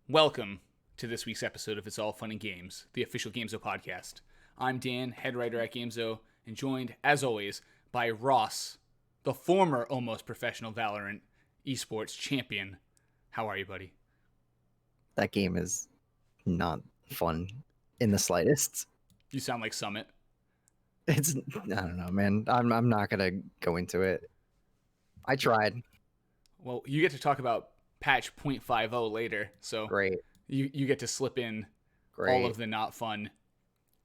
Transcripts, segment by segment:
Welcome to this week's episode of It's All Fun and Games, the official Gamezo podcast. I'm Dan, head writer at Gamezo, and joined, as always, by Ross, the former almost professional VALORANT Esports champion. How are you, buddy? That game is not fun in the slightest. You sound like Summit. I don't know, man. I'm not gonna go into it. I tried. Well, you get to talk about patch 0.50 later, so Great. you get to slip in Great. all of the not fun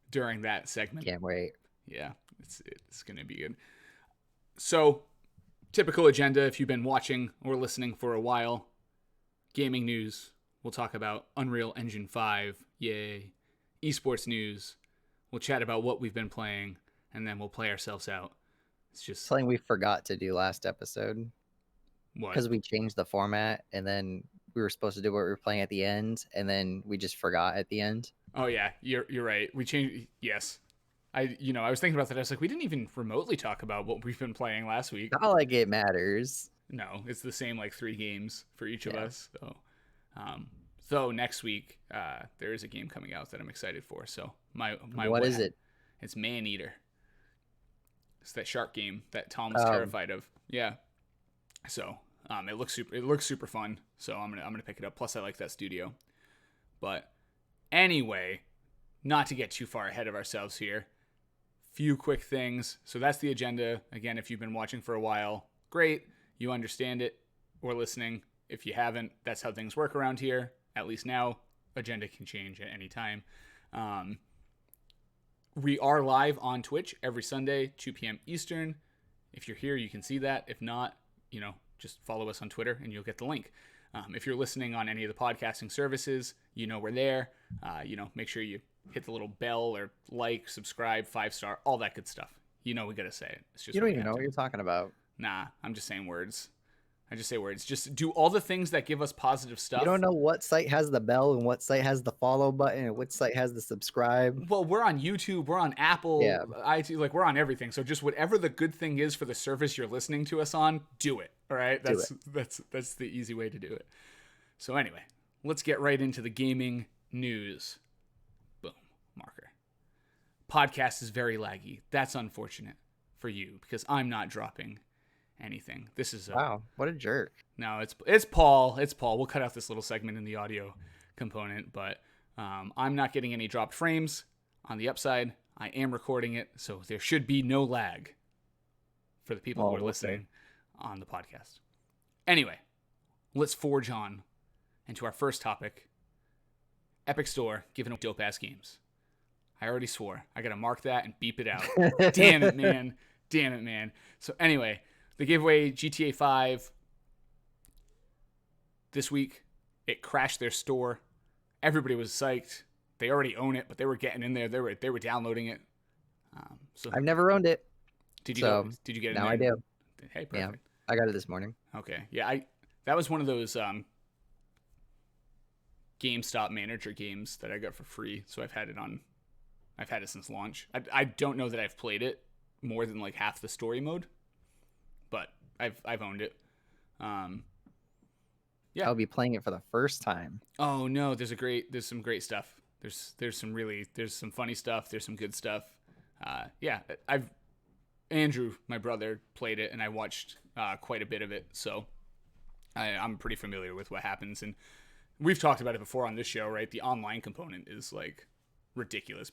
during that segment. Can't wait. Yeah, it's going to be good. So, typical agenda if you've been watching or listening for a while. Gaming news, we'll talk about Unreal Engine 5, yay. Esports news, we'll chat about what we've been playing, and then we'll play ourselves out. It's just Something we forgot to do last episode. what? Because we changed the format, and then we were supposed to do what we were playing at the end, and then we just forgot at the end. Oh yeah, you're right. We changed. Yes, I was thinking about that. I was like, we didn't even remotely talk about what we've been playing last week. Not like it matters. No, it's the same like 3 games for each of Yeah. us. So next week there is a game coming out that I'm excited for. So What is it? It's Man Eater. It's that shark game that Tom was Oh. terrified of. Yeah. So it looks super fun. So I'm gonna pick it up. Plus I like that studio. But anyway, not to get too far ahead of ourselves here. Few quick things. So that's the agenda. Again, if you've been watching for a while, great. You understand it or listening. If you haven't, that's how things work around here. At least now, agenda can change at any time. We are live on Twitch every Sunday, 2 p.m. Eastern. If you're here, you can see that. If not, just follow us on Twitter and you'll get the link. If you're listening on any of the podcasting services, we're there. Make sure you hit the little bell or like, subscribe, 5-star, all that good stuff. We got to say it. It's just You don't even know what you're talking about. Nah, I'm just saying words. I just say words. Just do all the things that give us positive stuff. You don't know what site has the bell and what site has the follow button and what site has the subscribe. Well, we're on YouTube, we're on Apple, Yeah. iTunes, we're on everything. So just whatever the good thing is for the service you're listening to us on, do it. All right? That's the easy way to do it. So anyway, let's get right into the gaming news. Boom, marker. Podcast is very laggy. That's unfortunate for you because I'm not dropping anything. This is Wow, what a jerk. No, it's Paul. It's Paul. We'll cut out this little segment in the audio component, but I'm not getting any dropped frames. On the upside, I am recording it, so there should be no lag for the people who are listening on the podcast. Anyway, let's forge on into our first topic. Epic Store giving dope ass games. I already swore. I gotta mark that and beep it out. Damn it, man. Damn it, man. So anyway, they gave away GTA 5 this week. It crashed their store. Everybody was psyched. They already own it, but they were getting in there. They were downloading it. So I've never owned it. did you get it? Now in I there? do. Hey, perfect. Yeah, I got it this morning. Okay. Yeah, that was one of those GameStop manager games that I got for free. So I've had it since launch. I don't know that I've played it more than like half the story mode, but I've owned it. Yeah. I'll be playing it for the first time. Oh no, there's some great stuff. There's some funny stuff. There's some good stuff. Andrew, my brother, played it, and I watched quite a bit of it, so I'm pretty familiar with what happens. And we've talked about it before on this show, right? The online component is like ridiculous.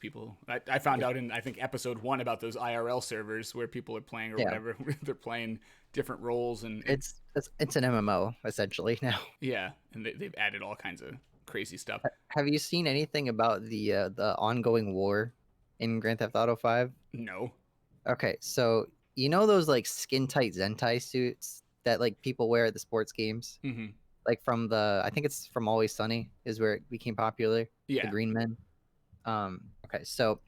I found out in I think episode 1 about those IRL servers where people are playing or whatever. They're playing different roles, and It's an MMO essentially now. yeah, and they've added all kinds of crazy stuff. Have you seen anything about the ongoing war in Grand Theft Auto 5? No. Okay, so you know those like skin tight Zentai suits that like people wear at the sports games? Mm-hmm. Like from I think it's from Always Sunny is where it became popular. Yeah. The green men. Okay, so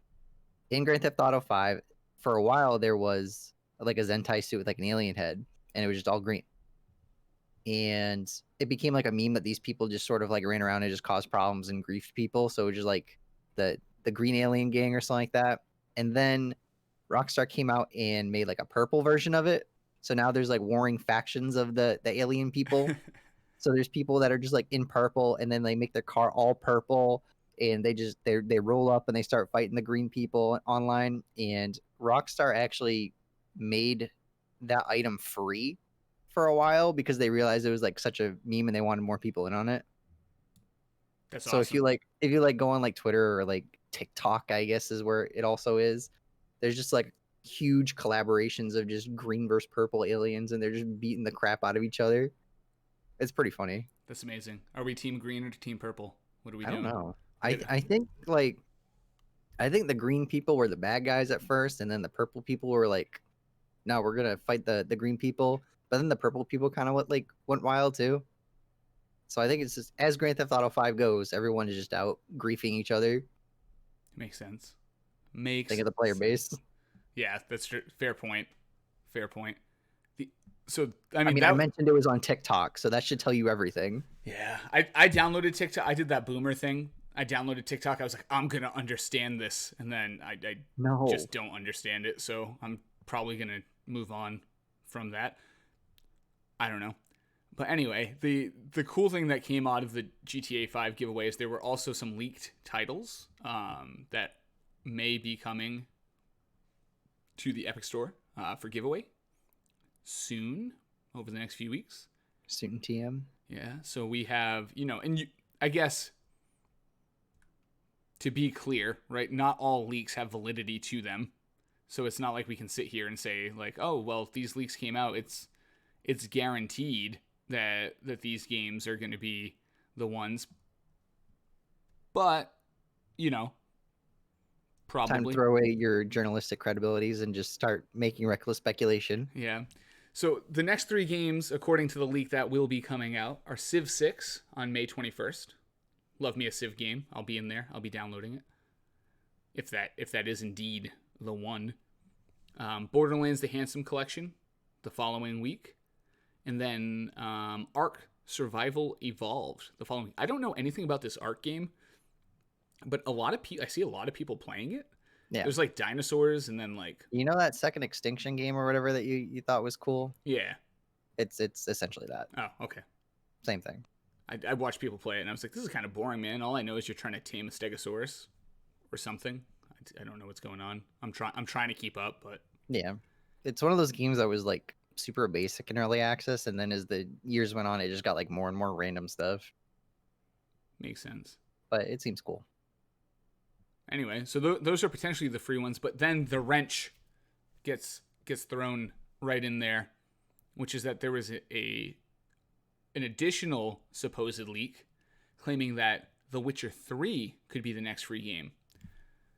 in Grand Theft Auto 5, for a while there was like a Zentai suit with like an alien head, and it was just all green. And it became like a meme that these people just sort of like ran around and just caused problems and griefed people. So it was just like the green alien gang or something like that. And then Rockstar came out and made like a purple version of it. So now there's like warring factions of the alien people. So there's people that are just like in purple, and then they make their car all purple, and they roll up and they start fighting the green people online. And Rockstar actually made that item free for a while because they realized it was like such a meme and they wanted more people in on it. That's So awesome. if you like go on like Twitter or like TikTok, I guess is where it also is. There's just like huge collaborations of just green versus purple aliens, and they're just beating the crap out of each other. It's pretty funny. That's amazing. Are we team green or team purple? What are we I don't doing? know. We gotta, I think the green people were the bad guys at first, and then the purple people were like, "No, we're gonna fight the green people." But then the purple people kind of went wild too. So I think it's just as Grand Theft Auto 5 goes, everyone is just out griefing each other. makes sense. Think Makes of the player sense. base. Yeah, that's true. Fair point. Fair point. The, so I I mean mean, I that. mentioned it was on TikTok, so that should tell you everything. Yeah, I downloaded TikTok. I did that boomer thing. I downloaded TikTok. I was like, I'm gonna understand this, and then I No, just don't understand it. So I'm probably gonna move on from that. I don't know. But anyway, the cool thing that came out of the GTA 5 giveaway is there were also some leaked titles that may be coming to the Epic Store for giveaway soon over the next few weeks. student TM. Yeah, so we have, I guess to be clear, right, not all leaks have validity to them. So it's not like we can sit here and say like, "Oh, well, if these leaks came out, it's guaranteed that these games are going to be the ones." But, you know, Time to probably. throw away your journalistic credibilities and just start making reckless speculation. Yeah. So the next 3 games, according to the leak that will be coming out, are Civ 6 on May 21st. Love me a Civ game. I'll be in there. I'll be downloading it. If that is indeed the one. Borderlands: The Handsome Collection the following week, and then Ark Survival Evolved the following week. I don't know anything about this Ark game, but I see a lot of people playing it. Yeah. There's like dinosaurs, and then like You know that second Extinction game or whatever that you thought was cool? yeah. It's essentially that. Oh, okay. Same thing. I watched people play it, and I was like, this is kind of boring, man. All I know is you're trying to tame a Stegosaurus or something. I don't know what's going on. I'm trying to keep up, but Yeah. It's one of those games that was like super basic in early access, and then as the years went on, it just got like more and more random stuff. makes sense. But it seems cool. Anyway, so those are potentially the free ones, but then the wrench gets thrown right in there, which is that there was an additional supposed leak claiming that The Witcher 3 could be the next free game.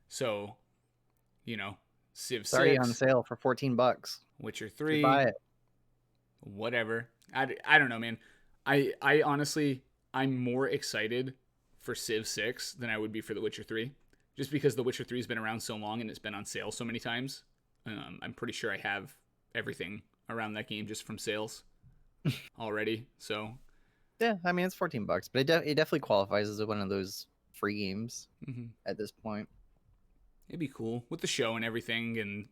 So, Civ It's already 6, on sale for $14. Witcher You 3, buy it. whatever. I don't know, man. I honestly, I'm more excited for Civ 6 than I would be for The Witcher 3. Just because The Witcher 3 has been around so long and it's been on sale so many times. I'm pretty sure I have everything around that game just from sales already. So Yeah, I mean it's $14, but it definitely qualifies as one of those free games at this point. it'd be cool with the show and everything. And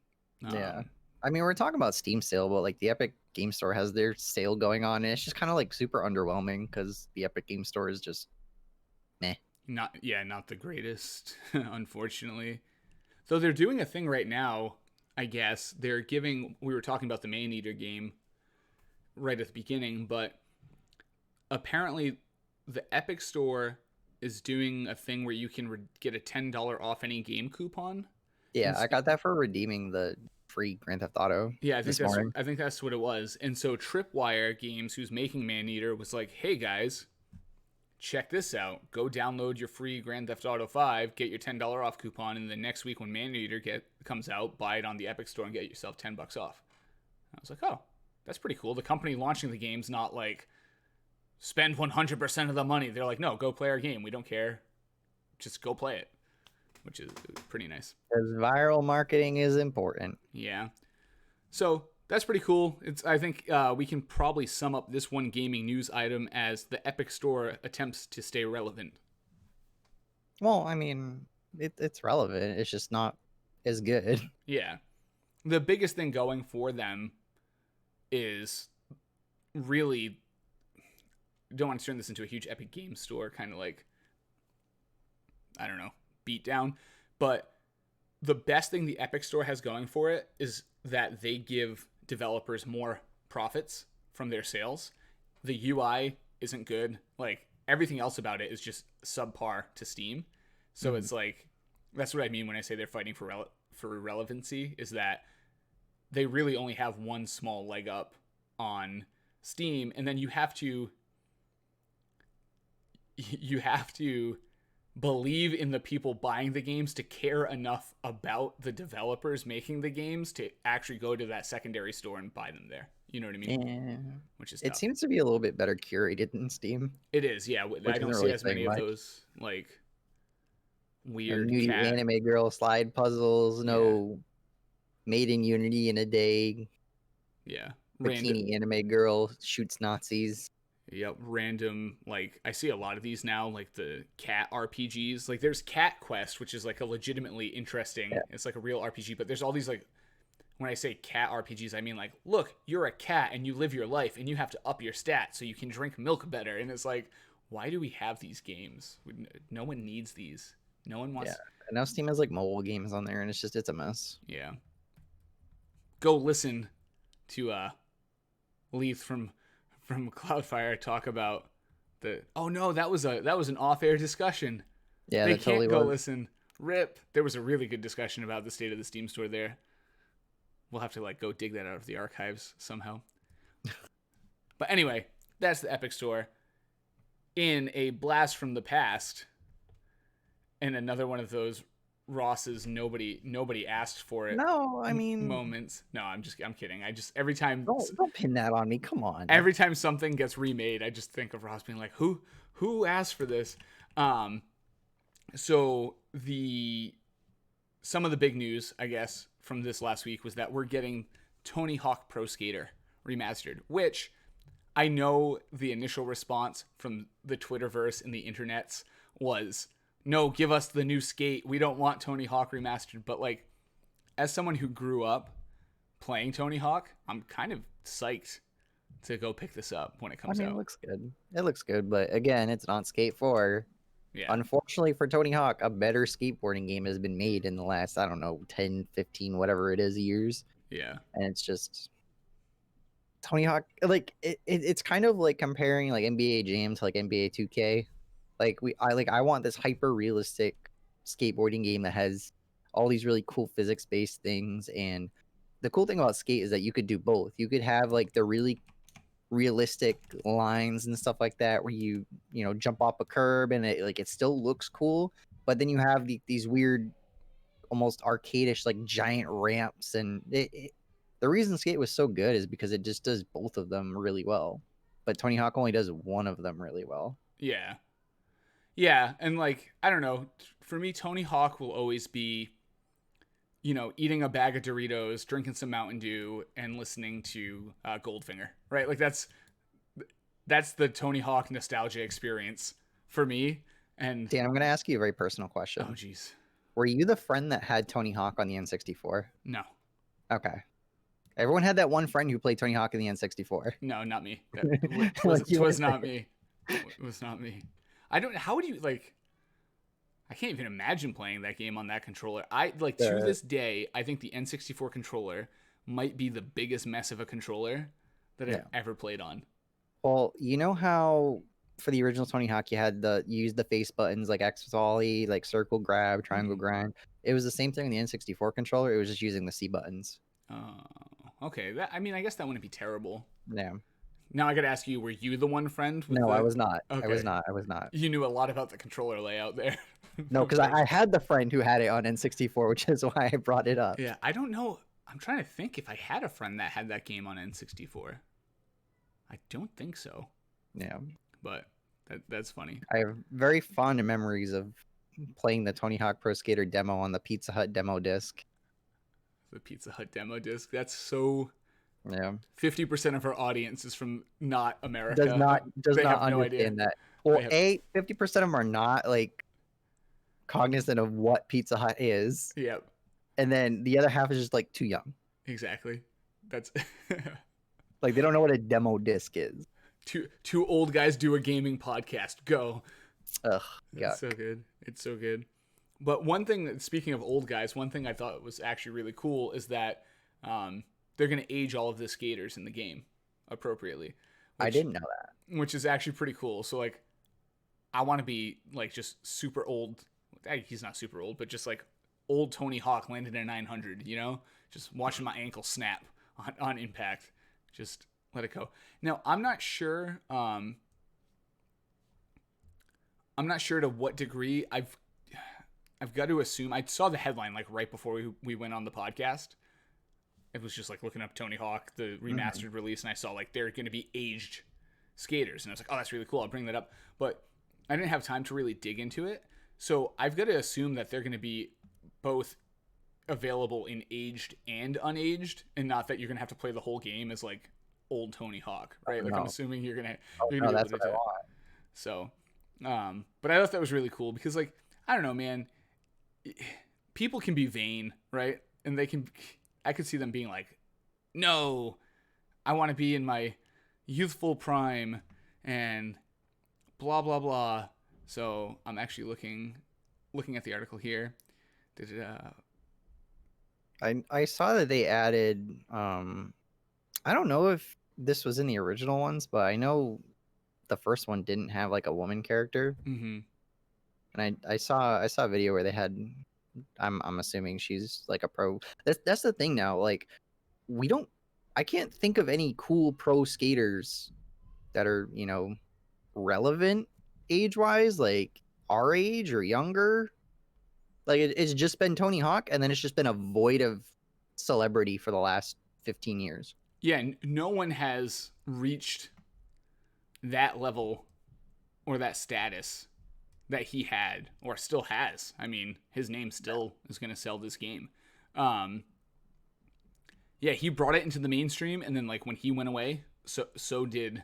Yeah. I mean, we're talking about Steam sale, but like the Epic Game Store has their sale going on, and it's just kind of like super underwhelming because the Epic Game Store is just meh. not the greatest, unfortunately. Though they're doing a thing right now, I guess. We were talking about the Maneater game right at the beginning, but apparently the Epic Store is doing a thing where you can get a $10 off any game coupon. Yeah, I got that for redeeming the free Grand Theft Auto. Yeah, this morning. I think that's what it was. And so Tripwire Games, who's making Maneater, was like, "Hey guys, check this out. Go download your free Grand Theft Auto 5, get your $10 off coupon, and then next week when Maneater comes out, buy it on the Epic Store and get yourself $10 off." I was like, "Oh, that's pretty cool." The company launching the game's not like spend 100% of the money. They're like, "No, go play our game. We don't care. Just go play it." Which is pretty nice. Because viral marketing is important. Yeah. So that's pretty cool. I think we can probably sum up this one gaming news item as the Epic Store attempts to stay relevant. Well, I mean, it's relevant. It's just not as good. Yeah. The biggest thing going for them is really, don't want to turn this into a huge Epic Games Store kind of like, I don't know, beatdown, but the best thing the Epic Store has going for it is that they give developers more profits from their sales. The UI isn't good. Like, everything else about it is just subpar to Steam. So it's like, that's what I mean when I say they're fighting for relevancy, is that they really only have one small leg up on Steam, and then you have to believe in the people buying the games to care enough about the developers making the games to actually go to that secondary store and buy them there. You know what I mean? Yeah. Which is It tough. seems to be a little bit better curated than Steam. It is, yeah. I don't see really as many saying of much. those like No weird nudie cat. anime girl slide puzzles, no made in Unity in a day. Yeah. Bikini anime girl shoots Nazis. Yep, random, like, I see a lot of these now, like the cat RPGs. Like, there's Cat Quest, which is like a legitimately interesting, it's like a real RPG, but there's all these, like, when I say cat RPGs, I mean, like, look, you're a cat and you live your life and you have to up your stats so you can drink milk better. And it's like, why do we have these games? No one needs these. No one wants. Yeah, and now Steam has like mobile games on there, and it's a mess. Yeah. Go listen to Leith from Cloudfire talk about the. Oh no, that was an off-air discussion. Yeah, They that can't totally go was. listen. Rip. There was a really good discussion about the state of the Steam store there. We'll have to like go dig that out of the archives somehow. But anyway, that's the Epic Store. In a blast from the past, and another one of those Ross's nobody asked for it. No, I mean moments. No, I'm kidding. Every time don't pin that on me. Come on. Every time something gets remade, I just think of Ross being like, who asked for this? So some of the big news, I guess, from this last week was that we're getting Tony Hawk Pro Skater Remastered, which I know the initial response from the Twitterverse and the internets was, no, give us the new skate. We don't want Tony Hawk Remastered. But like, as someone who grew up playing Tony Hawk, I'm kind of psyched to go pick this up when it comes out. It looks good. It looks good, but again, it's not Skate 4. Yeah. Unfortunately for Tony Hawk, a better skateboarding game has been made in the last, I don't know, 10, 15, whatever it is, years. Yeah. And it's just Tony Hawk, like it's kind of like comparing like NBA Jam to like NBA 2K. I want this hyper realistic skateboarding game that has all these really cool physics based things. And the cool thing about Skate is that you could do both. You could have like the really realistic lines and stuff like that where you jump off a curb and it still looks cool, but then you have these weird almost arcadish like giant ramps. And the reason Skate was so good is because it just does both of them really well, but Tony Hawk only does one of them really well. Yeah, and like, I don't know, for me Tony Hawk will always be, eating a bag of Doritos, drinking some Mountain Dew, and listening to Goldfinger, right? Like, that's the Tony Hawk nostalgia experience for me. And Dan, I'm going to ask you a very personal question. Oh, jeez. Were you the friend that had Tony Hawk on the N64? No. Okay. Everyone had that one friend who played Tony Hawk in the N64. No, not me. It was not me. It was not me. How would you, like, I can't even imagine playing that game on that controller. To this day, I think the N64 controller might be the biggest mess of a controller that I've ever played on. Well, you know how for the original Tony Hawk, you used the face buttons like X volley, like circle grab, triangle grind. It was the same thing in the N64 controller. It was just using the C buttons. Oh, okay. I guess that wouldn't be terrible. Yeah. Now I got to ask you, were you the one friend? I was not. Okay. I was not. You knew a lot about the controller layout there. No, because I had the friend who had it on N64, which is why I brought it up. Yeah, I don't know. I'm trying to think if I had a friend that had that game on N64. I don't think so. Yeah. But that's funny. I have very fond memories of playing the Tony Hawk Pro Skater demo on the Pizza Hut demo disc. The Pizza Hut demo disc. That's so... Yeah. 50% of our audience is from not America. Does not understand that. Well, 50% of them are not like cognizant of what Pizza Hut is. Yep. And then the other half is just like too young. Exactly. That's like they don't know what a demo disc is. Two old guys do a gaming podcast. Go. Ugh, It's yuck. so good. It's so good. But one thing, speaking of old guys, one thing I thought was actually really cool is that they're going to age all of the skaters in the game appropriately. I didn't know that. Which is actually pretty cool. So like, I want to be like just super old. He's not super old, but just like old Tony Hawk landed in a 900. You know, just watching my ankle snap on impact. Just let it go. Now I'm not sure. I'm not sure to what degree I've got to assume. I saw the headline like right before we went on the podcast. It was just like looking up Tony Hawk, the remastered release, and I saw like they're going to be aged skaters, and I was like, oh, that's really cool. I'll bring that up, but I didn't have time to really dig into it. So I've got to assume that they're going to be both available in aged and unaged, and not that you're going to have to play the whole game as like old Tony Hawk, right? Like I'm assuming you're gonna be able to do it. So, but I thought that was really cool because like I don't know, man. People can be vain, right? And I could see them being like, no, I want to be in my youthful prime and blah, blah, blah. So I'm actually looking at the article here. I saw that they added, I don't know if this was in the original ones, but I know the first one didn't have like a woman character. Mm-hmm. And I saw a video where they had, I'm assuming she's like a pro. That's the thing now. Like I can't think of any cool pro skaters that are, relevant age wise, like our age or younger. Like it's just been Tony Hawk, and then it's just been a void of celebrity for the last 15 years. Yeah, no one has reached that level or that status that he had or still has. I mean, his name still is going to sell this game. Yeah, he brought it into the mainstream, and then like when he went away, so did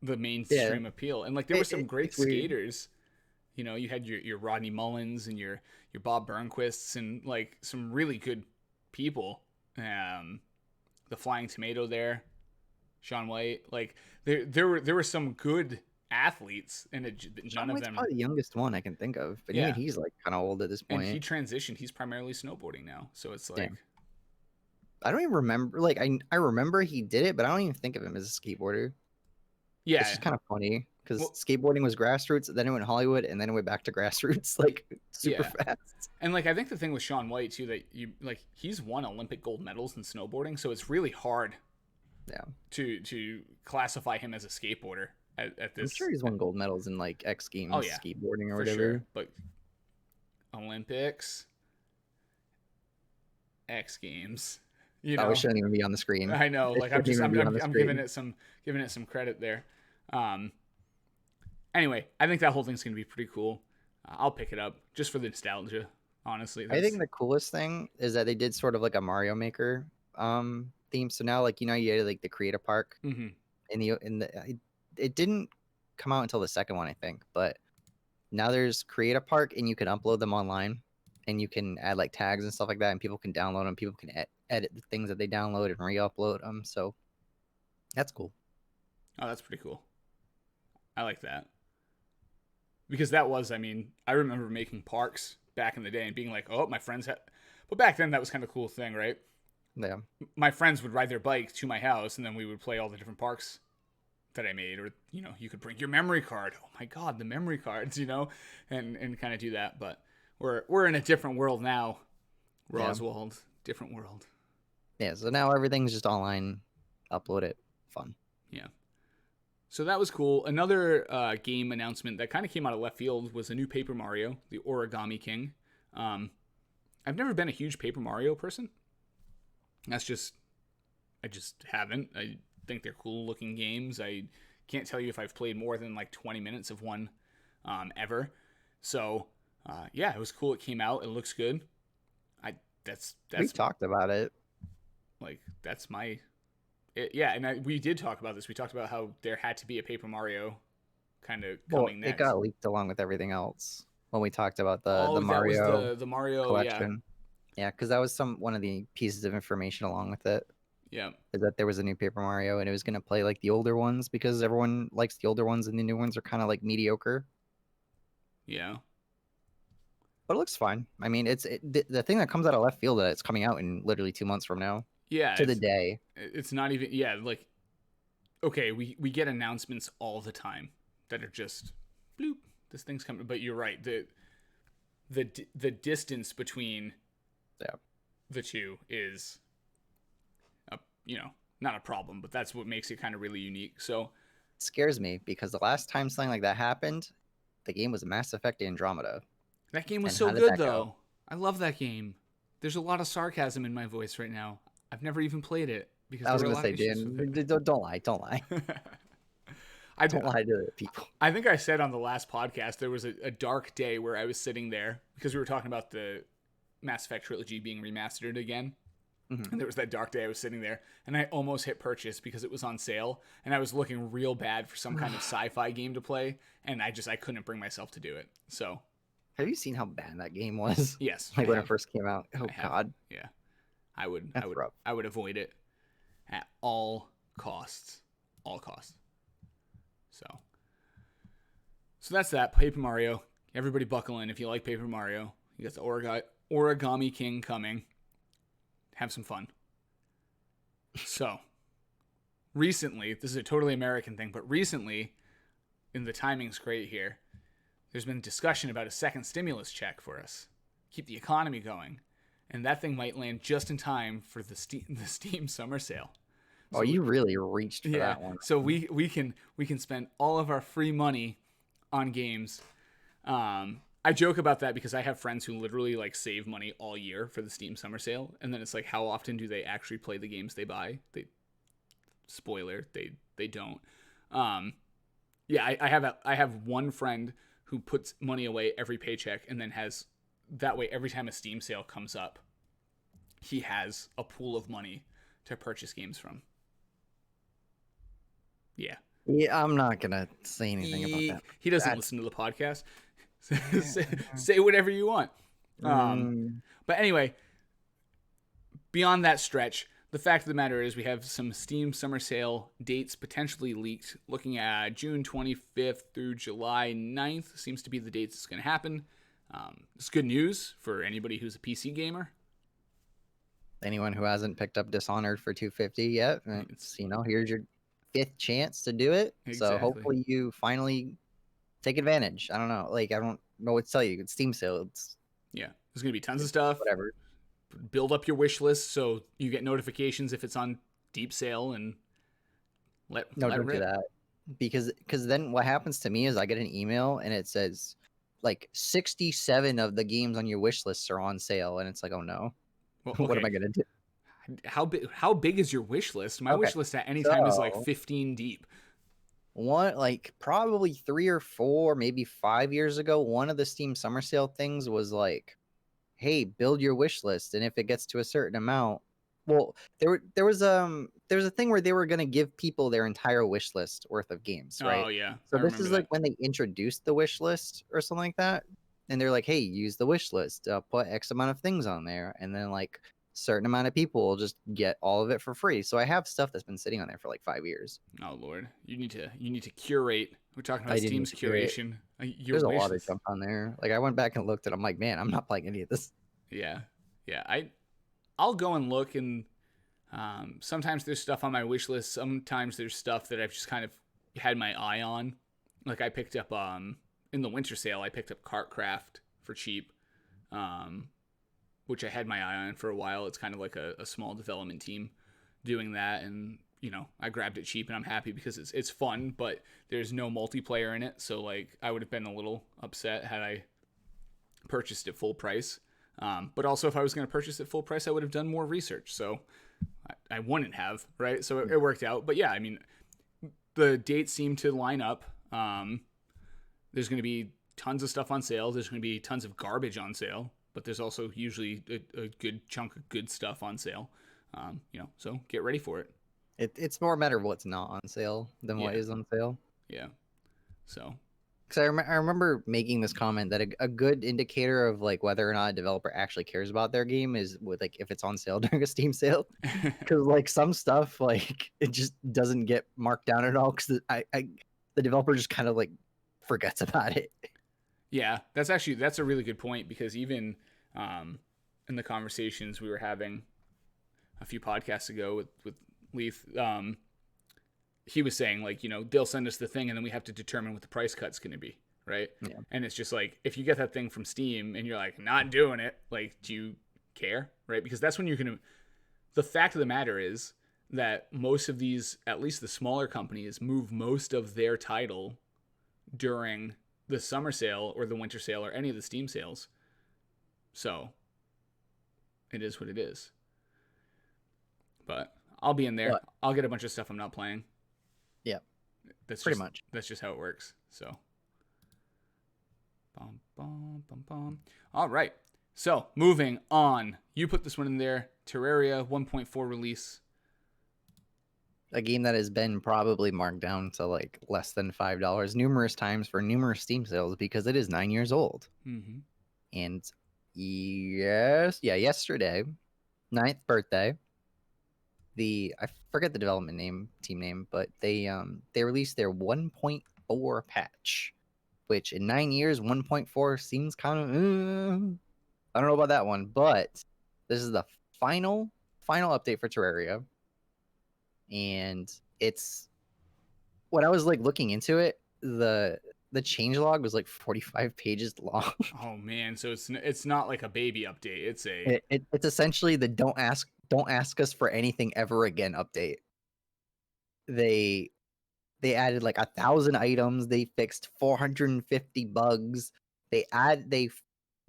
the mainstream appeal. And like there were some great skaters. You know, you had your Rodney Mullins and your Bob Burnquists and like some really good people. The Flying Tomato there, Shaun White. Like there were some good athletes, and none of them. Probably the youngest one I can think of, but even he's like kind of old at this point. And he transitioned. He's primarily snowboarding now, so it's like I don't even remember. Like I remember he did it, but I don't even think of him as a skateboarder. Yeah, it's just kind of funny because skateboarding was grassroots, then it went Hollywood, and then it went back to grassroots like super fast. And like I think the thing with Shaun White too, that he's won Olympic gold medals in snowboarding, so it's really hard. To classify him as a skateboarder at this. I'm sure he's won gold medals in like X Games skateboarding or whatever. Sure. But Olympics, X Games. You know, it shouldn't even be on the screen. I know, like I'm giving it some credit there. Anyway, I think that whole thing's gonna be pretty cool. I'll pick it up just for the nostalgia. Honestly, I think the coolest thing is that they did sort of like a Mario Maker theme. So now, like you had like the Creator Park. Mm-hmm. It didn't come out until the second one, I think, but now there's Creator Park, and you can upload them online, and you can add like tags and stuff like that, and people can download them. People can edit the things that they download and re-upload them. So that's cool. Oh, that's pretty cool. I like that. Because that was, I mean, I remember making parks back in the day and being like, oh, my friends had... But back then, that was kind of a cool thing, right? Yeah. My friends would ride their bike to my house, and then we would play all the different parks that I made. Or, you could bring your memory card. Oh, my God, the memory cards, and kind of do that. But we're in a different world now, Roswald. Different world. Yeah, so now everything's just online. Upload it. Fun. Yeah. So that was cool. Another game announcement that kind of came out of left field was a new Paper Mario, the Origami King. I've never been a huge Paper Mario person. I just haven't. I think they're cool looking games. I can't tell you if I've played more than like 20 minutes of one ever. So it was cool. It came out. It looks good. That's we talked about it. Like that's my. And we did talk about this. We talked about how there had to be a Paper Mario kind of coming next. It got leaked along with everything else when we talked about the Mario, that was the Mario collection. Yeah, because that was one of the pieces of information along with it. Yeah. is that there was a new Paper Mario and it was gonna play like the older ones because everyone likes the older ones and the new ones are kind of like mediocre. Yeah. But it looks fine. I mean, the thing that comes out of left field that it's coming out in literally 2 months from now Yeah. to the day. It's not even. Yeah. Like, okay, we get announcements all the time that are just bloop. This thing's coming. But you're right. The distance between Yeah. the two is, not a problem, but that's what makes it kind of really unique. So It scares me because the last time something like that happened, the game was Mass Effect Andromeda. that game was And so how did good, that go? though. I love that game. There's a lot of sarcasm in my voice right now. I've never even played it because I there was were a gonna lot say, of issues with Dan, it. don't lie, don't lie, I, don't lie to the people. I think I said on the last podcast there was a dark day where I was sitting there because we were talking about the Mass Effect trilogy being remastered again. Mhm. And there was that dark day I was sitting there and I almost hit purchase because it was on sale and I was looking real bad for some kind of sci-fi game to play and I couldn't bring myself to do it. So, Have you seen how bad that game was? yes, Like I when it have. first came out. Oh I have. God, Yeah. I would that's rough. I would avoid it at all costs. All costs. So that's that. Paper Mario. Everybody buckle in if you like Paper Mario. You got the Origami King coming. Have some fun. So, recently, this is a totally American thing, but recently, and the timing's great here, there's been discussion about a second stimulus check for us. Keep the economy going. And that thing might land just in time for the Steam summer sale. Oh, you really reached for Yeah. that one. So we can spend all of our free money on games. I joke about that because I have friends who literally like save money all year for the Steam summer sale, and then it's like, how often do they actually play the games they buy? Spoiler, they don't. Yeah, I have one friend who puts money away every paycheck, and then has that way every time a Steam sale comes up, he has a pool of money to purchase games from. Yeah. Yeah, I'm not gonna say anything about that. He doesn't listen to the podcast. say whatever you want. But anyway, beyond that stretch, the fact of the matter is we have some Steam summer sale dates potentially leaked, looking at June 25th through July 9th. Seems to be the dates it's going to happen. It's good news for anybody who's a PC gamer. Anyone who hasn't picked up Dishonored for 250 yet, it's, here's your 5th chance to do it. Exactly. So hopefully you finally take advantage. I don't know. Like, I don't know what to tell you. It's Steam sale. Yeah, there's going to be tons of stuff. Whatever. Build up your wish list so you get notifications if it's on deep sale and don't rip. do that. Because then what happens to me is I get an email and it says like 67 of the games on your wish lists are on sale, and it's like, oh no. Well, What am I gonna do? How big is your wish list? My wish list at any time is like 15 deep. One, like probably 3 or 4, maybe 5 years ago, one of the Steam summer sale things was like, hey, build your wish list, and if it gets to a certain amount, well, there was a thing where they were gonna give people their entire wish list worth of games, right? Oh yeah. So this is like when they introduced the wish list or something like that, and they're like, hey, use the wish list, put X amount of things on there, and then like certain amount of people will just get all of it for free. So I have stuff that's been sitting on there for like 5 years. Oh Lord, you need to curate. We're talking about Steam's curation. There's a lot of junk on there. Like I went back and looked, and I'm like, man, I'm not playing any of this. Yeah. I'll go and look, and sometimes there's stuff on my wish list. Sometimes there's stuff that I've just kind of had my eye on. Like I picked up in the winter sale, I picked up Cartcraft for cheap, which I had my eye on for a while. It's kind of like a small development team doing that, and I grabbed it cheap, and I'm happy because it's fun, but there's no multiplayer in it. So like I would have been a little upset had I purchased it full price. But also, if I was going to purchase it full price, I would have done more research. So I wouldn't have, right? So it worked out. But yeah, I mean, the dates seem to line up. There's going to be tons of stuff on sale. There's going to be tons of garbage on sale. But there's also usually a good chunk of good stuff on sale. So get ready for it. It's more a matter of what's not on sale than what is on sale. Yeah. So Because I remember making this comment that a good indicator of like whether or not a developer actually cares about their game is with like if it's on sale during a Steam sale. Because like some stuff like it just doesn't get marked down at all because the developer just kind of like forgets about it. Yeah, that's a really good point because even in the conversations we were having a few podcasts ago with Leith, he was saying like, they'll send us the thing and then we have to determine what the price cut's going to be, right? Yeah. And it's just like if you get that thing from Steam and you're like not doing it, like do you care, right? Because that's when you're going to. The fact of the matter is that most of these, at least the smaller companies, move most of their title during the summer sale or the winter sale or any of the Steam sales. So it is what it is. But I'll be in there. But, I'll get a bunch of stuff I'm not playing. yeah. That's pretty just, much. That's just how it works. So. Bum, bum, bum, bum. All right. So moving on. You put this one in there. Terraria 1.4 release. A game that has been probably marked down to like less than $5 numerous times for numerous Steam sales because it is 9 years old. Mm-hmm. And yesterday, 9th birthday, I forget the development team name, but they released their 1.4 patch, which in 9 years 1.4 seems kind of I don't know about that one, but this is the final update for Terraria. And it's when I was like looking into it, the changelog was like 45 pages long. Oh man, so it's not like a baby update. It's essentially the don't ask us for anything ever again update. They added like 1,000 items. They fixed 450 bugs. They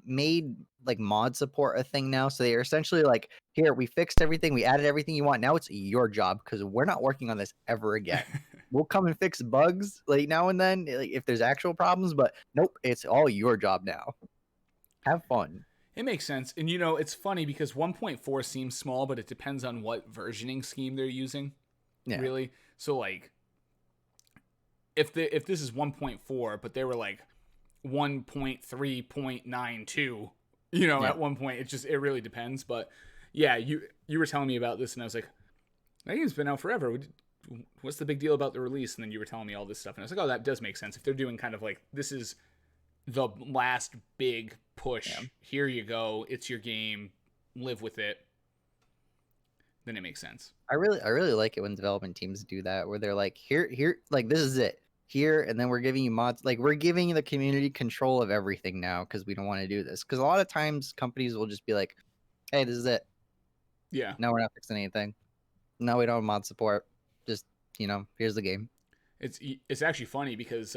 made like mod support a thing now. So they are essentially like, here, we fixed everything. We added everything you want. Now it's your job because we're not working on this ever again. We'll come and fix bugs like now and then like, if there's actual problems, but nope, it's all your job now. Have fun. It makes sense. And it's funny because 1.4 seems small, but it depends on what versioning scheme they're using. Yeah. Really. So like if this is 1.4, but they were like 1.3.92, at one point, it really depends. But yeah, you were telling me about this and I was like, that game's been out forever. What's the big deal about the release? And then you were telling me all this stuff and I was like, oh, that does make sense. If they're doing kind of like, this is the last big push. Yeah. Here you go. It's your game. Live with it. Then it makes sense. I really like it when development teams do that, where they're like, here, like this is it here, and then we're giving you mods, like we're giving the community control of everything now because we don't want to do this. Because a lot of times companies will just be like, hey, this is it. Yeah. No, we're not fixing anything. No, we don't have mod support. Just here's the game. It's actually funny because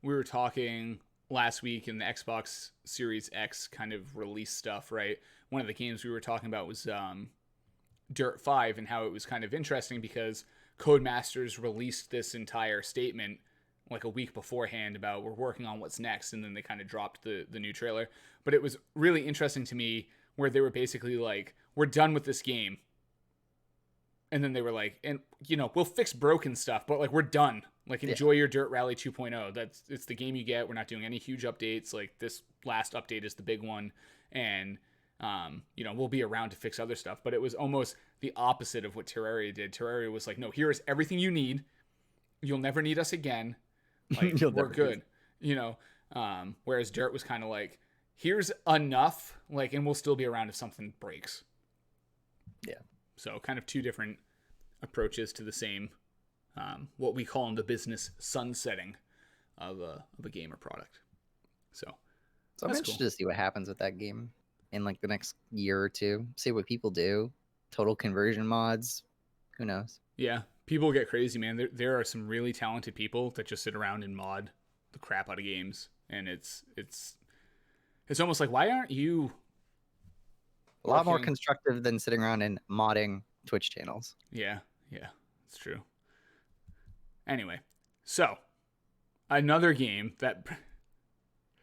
we were talking last week in the Xbox Series X kind of release stuff, right? One of the games we were talking about was Dirt 5 and how it was kind of interesting because Codemasters released this entire statement like a week beforehand about we're working on what's next, and then they kind of dropped the new trailer. But it was really interesting to me where they were basically like, we're done with this game. And then they were like, and we'll fix broken stuff, but like we're done. Like enjoy your Dirt Rally 2.0. It's the game you get. We're not doing any huge updates. Like this last update is the big one, and we'll be around to fix other stuff. But it was almost the opposite of what Terraria did. Terraria was like, no, here is everything you need. You'll never need us again. Like we're good. Whereas Dirt was kind of like, here's enough, like, and we'll still be around if something breaks. Yeah. So kind of two different approaches to the same, what we call in the business sunsetting of a game or product. So I'm interested to see what happens with that game in like the next year or two. See what people do. Total conversion mods. Who knows? Yeah, people get crazy, man. There are some really talented people that just sit around and mod the crap out of games, and it's almost like, why aren't you? A lot more constructive than sitting around and modding Twitch channels. Yeah, it's true. Anyway, so another game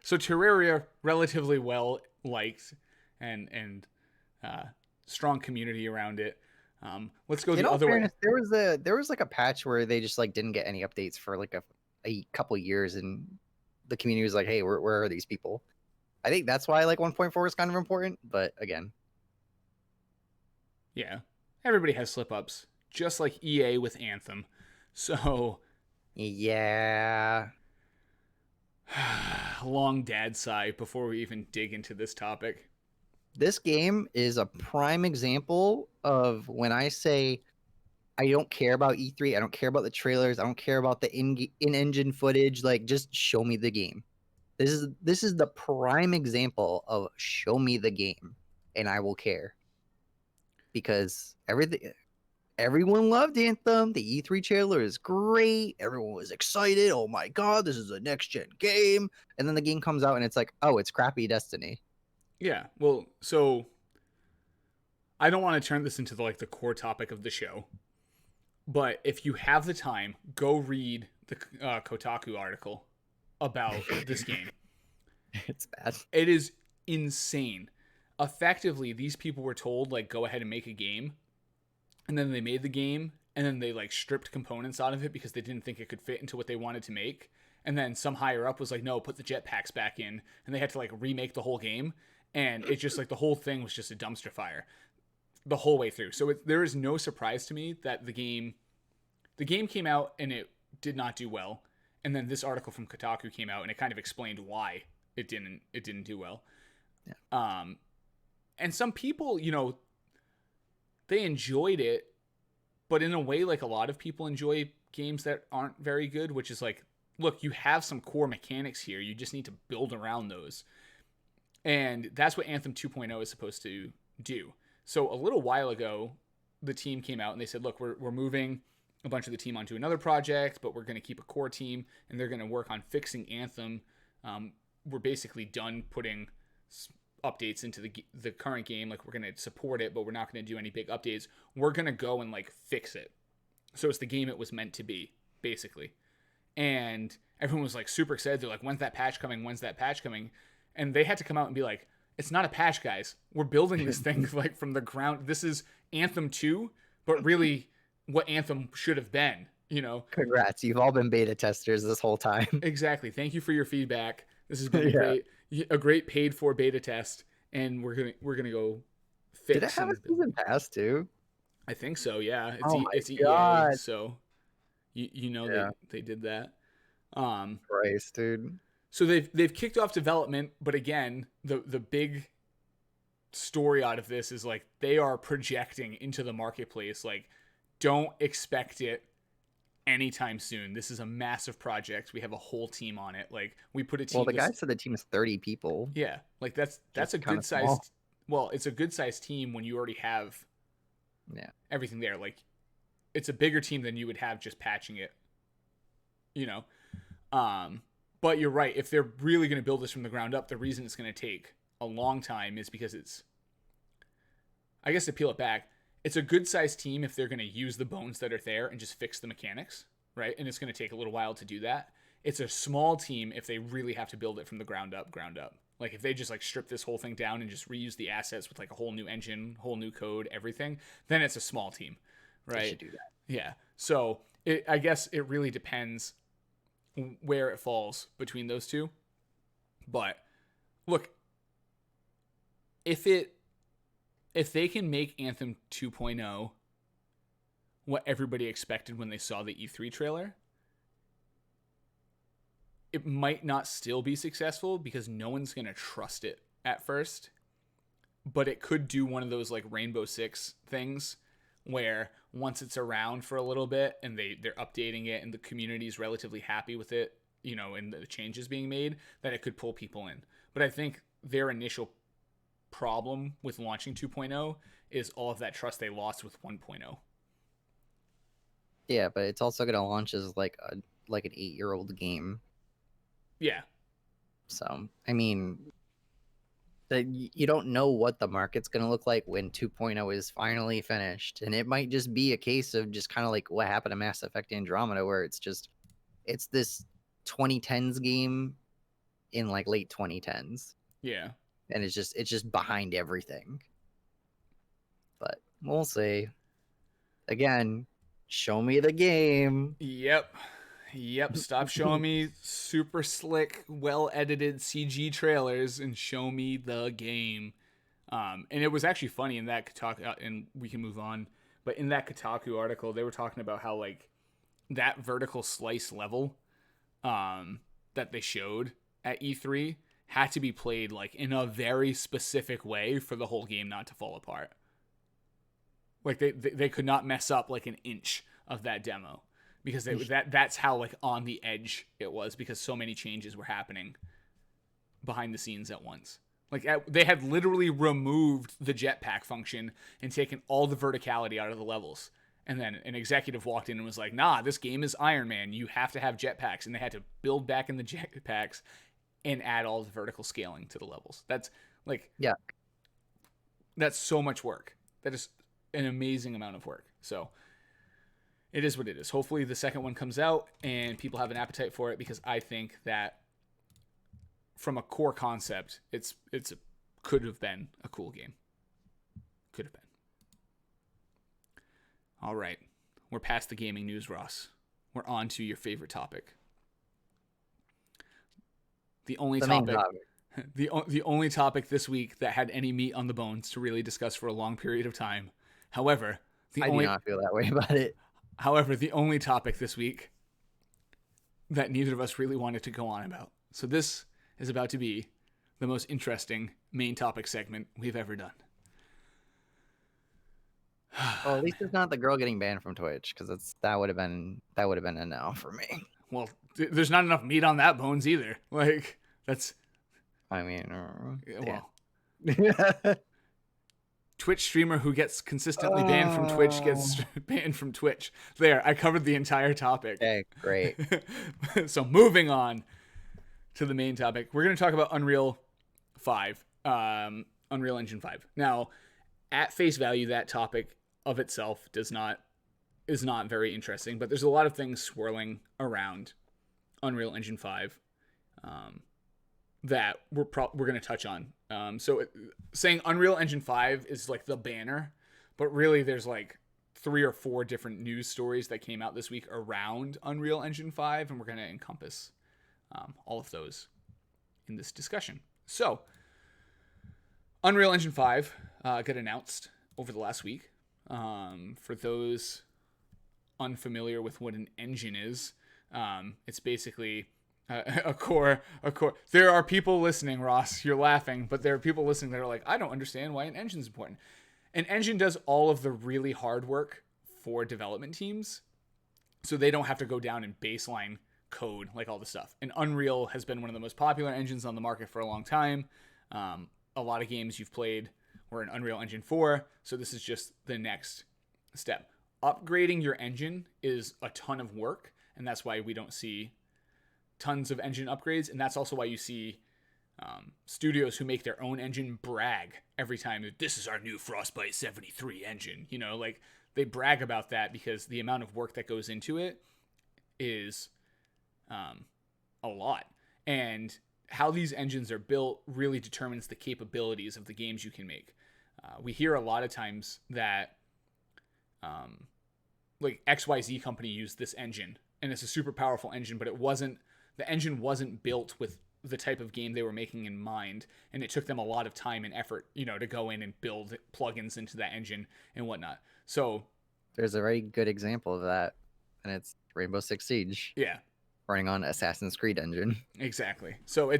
so Terraria, relatively well liked and strong community around it. Let's go the other way. There was like a patch where they just like didn't get any updates for like a couple years, and the community was like, hey, where are these people? I think that's why like 1.4 is kind of important. But again, Yeah. Everybody has slip ups, just like EA with Anthem. So, yeah, long dad sigh before we even dig into this topic. this game is a prime example of when I say I don't care about E3, I don't care about the trailers, I don't care about the in-engine footage. Like, just show me the game. This is the prime example of show me the game, and I will care because everyone loved Anthem. The E3 trailer is great. Everyone was excited. Oh my god, this is a next gen game. And then the game comes out and it's like, oh, it's crappy Destiny. Yeah. Well, so I don't want to turn this into the core topic of the show, but if you have the time, go read the Kotaku article about this game. It's bad. It is insane. Effectively, these people were told like go ahead and make a game, and then they made the game, and then they like stripped components out of it because they didn't think it could fit into what they wanted to make. And then some higher up was like, no, put the jetpacks back in, and they had to like remake the whole game, and it just like the whole thing was just a dumpster fire the whole way through. So there is no surprise to me that the game came out and it did not do well, and then this article from Kotaku came out and it kind of explained why it didn't do well. Yeah. And some people, they enjoyed it, but in a way like a lot of people enjoy games that aren't very good, which is like, look, you have some core mechanics here, you just need to build around those. And that's what Anthem 2.0 is supposed to do. So a little while ago, the team came out and they said, look, we're moving a bunch of the team onto another project, but we're going to keep a core team, and they're going to work on fixing Anthem. We're basically done putting updates into the current game. Like, we're going to support it, but we're not going to do any big updates. We're going to go and like fix it, so it's the game it was meant to be, basically. And everyone was like super excited. They're like, when's that patch coming? When's that patch coming? And they had to come out and be like, it's not a patch, guys. We're building this thing like from the ground. This is Anthem 2, but really what Anthem should have been, Congrats. You've all been beta testers this whole time. Exactly. Thank you for your feedback. This has been a great paid for beta test, and we're gonna go fix. Did it have a season pass too? I think so. Yeah, it's God. EA, so they did that. Christ, dude. So they've kicked off development, but again, the big story out of this is like they are projecting into the marketplace. Like, don't expect it anytime soon. This is a massive project. We have a whole team on it. Like, we put a team. Well, the guy said the team is 30 people. Yeah, like that's a good sized. Well, it's a good sized team when you already have everything there. Like, it's a bigger team than you would have just patching it. But you're right. If they're really going to build this from the ground up, the reason it's going to take a long time is because I guess to peel it back, it's a good sized team if they're going to use the bones that are there and just fix the mechanics, right? And it's going to take a little while to do that. It's a small team if they really have to build it from the ground up. Like, if they just like strip this whole thing down and just reuse the assets with like a whole new engine, whole new code, everything, then it's a small team, right? They should do that. Yeah. So I guess it really depends where it falls between those two. But look, if they can make Anthem 2.0 what everybody expected when they saw the E3 trailer, it might not still be successful because no one's going to trust it at first. But it could do one of those like Rainbow Six things where once it's around for a little bit and they're updating it and the community is relatively happy with it, and the changes being made, that it could pull people in. But I think their initial problem with launching 2.0 is all of that trust they lost with 1.0. Yeah, but it's also going to launch as like an 8-year-old game. Yeah. So, I mean, you don't know what the market's going to look like when 2.0 is finally finished. And it might just be a case of just kind of like what happened to Mass Effect Andromeda, where it's this 2010s game in like late 2010s. Yeah. And it's just behind everything. But we'll see. Again, show me the game. Yep. Yep, stop showing me super slick, well edited CG trailers and show me the game. And it was actually funny in that Kotaku, and we can move on. But in that Kotaku article, they were talking about how like that vertical slice level that they showed at E3 had to be played like in a very specific way for the whole game not to fall apart. Like they could not mess up like an inch of that demo because that's how like on the edge it was, because so many changes were happening behind the scenes at once. Like they had literally removed the jetpack function and taken all the verticality out of the levels. And then an executive walked in and was like, "Nah, this game is Iron Man. You have to have jetpacks." And they had to build back in the jetpacks and add all the vertical scaling to the levels. That's like, Yeah, that's so much work. That is an amazing amount of work. So it is what it is. Hopefully the second one comes out and people have an appetite for it, because I think that from a core concept, could have been a cool game. Could have been. All right, we're past the gaming news, Ross. We're on to your favorite topic. The only topic. The only topic this week that had any meat on the bones to really discuss for a long period of time. However, I do not feel that way about it. However, the only topic this week that neither of us really wanted to go on about. So this is about to be the most interesting main topic segment we've ever done. Well, at least it's not the girl getting banned from Twitch, because that would have been a no for me. Well, there's not enough meat on that bones either. Like, that's... I mean, well... Twitch streamer who gets consistently banned from Twitch gets banned from Twitch. There, I covered the entire topic. Okay, great. So moving on to the main topic, we're going to talk about Unreal 5, Unreal Engine 5. Now, at face value, that topic of itself is not very interesting, but there's a lot of things swirling around Unreal Engine 5 that we're going to touch on. Saying Unreal Engine 5 is like the banner, but really there's like 3 or 4 different news stories that came out this week around Unreal Engine 5, and we're going to encompass all of those in this discussion. So, Unreal Engine 5 got announced over the last week. For those unfamiliar with what an engine is, it's basically a core. There are people listening, Ross. You're laughing, but there are people listening that are like, I don't understand why an engine is important. An engine does all of the really hard work for development teams, so they don't have to go down and baseline code like all the stuff. And Unreal has been one of the most popular engines on the market for a long time. A lot of games you've played were in Unreal Engine 4, so this is just the next step. Upgrading your engine is a ton of work, and that's why we don't see tons of engine upgrades, and that's also why you see studios who make their own engine brag every time, this is our new Frostbite 73 engine. You know, like, they brag about that because the amount of work that goes into it is a lot. And how these engines are built really determines the capabilities of the games you can make. We hear a lot of times that like XYZ company used this engine, and it's a super powerful engine, but the engine wasn't built with the type of game they were making in mind, and it took them a lot of time and effort, to go in and build plugins into that engine and whatnot. So there's a very good example of that, and it's Rainbow Six Siege. Yeah. Running on Assassin's Creed engine. Exactly. So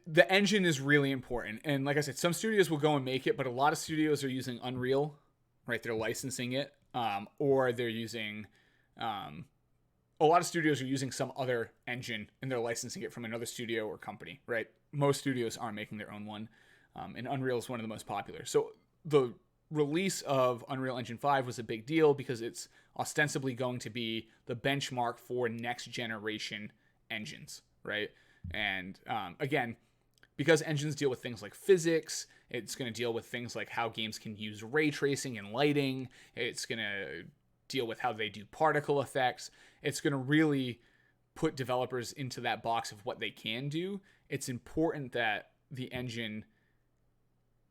the engine is really important. And like I said, some studios will go and make it, but a lot of studios are using Unreal, right? They're licensing it, or they're using, a lot of studios are using some other engine and they're licensing it from another studio or company, right? Most studios aren't making their own one. And Unreal is one of the most popular. So the release of Unreal Engine 5 was a big deal because it's ostensibly going to be the benchmark for next generation engines, right? And again, because engines deal with things like physics, it's going to deal with things like how games can use ray tracing and lighting. It's going to deal with how they do particle effects. It's going to really put developers into that box of what they can do. It's important that the engine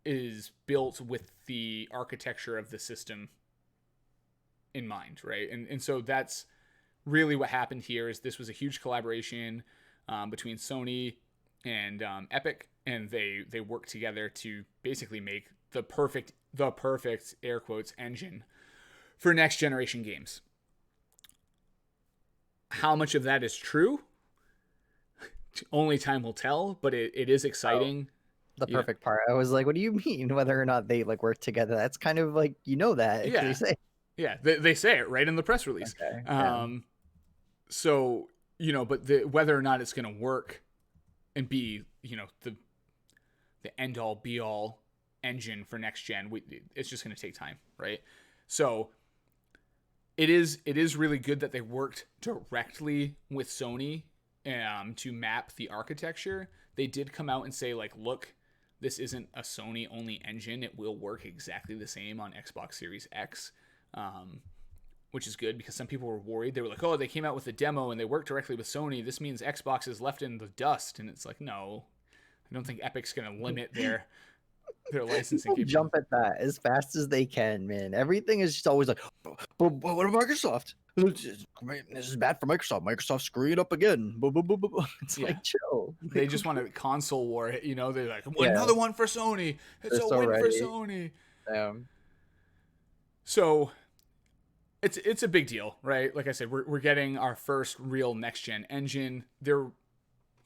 is built with the architecture of the system in mind, right? And so that's really what happened here is this was a huge collaboration between Sony and Epic, and they worked together to basically make the perfect air quotes engine for next generation games. How much of that is true? Only time will tell, but it is exciting. The perfect part. I was like, what do you mean whether or not they like work together? That's kind of like, that. Yeah. They say. Yeah, they say it right in the press release. Okay. Yeah. So, but whether or not it's going to work and be, the end all be all engine for next gen, it's just going to take time, right? So it is really good that they worked directly with Sony to map the architecture. They did come out and say, like, look, this isn't a Sony only engine. It will work exactly the same on Xbox Series X, which is good because some people were worried. They were like, oh, they came out with a demo and they worked directly with Sony. This means Xbox is left in the dust. And it's like, no, I don't think Epic's going to limit their licensing capability. Jump at that as fast as they can, man. Everything is just always like, but what about Microsoft? This is bad for Microsoft. Microsoft screwing up again. It's like, chill. They just want a console war. They're like, another one for Sony. It's a win for Sony. So it's a big deal, right? Like I said, we're getting our first real next gen engine.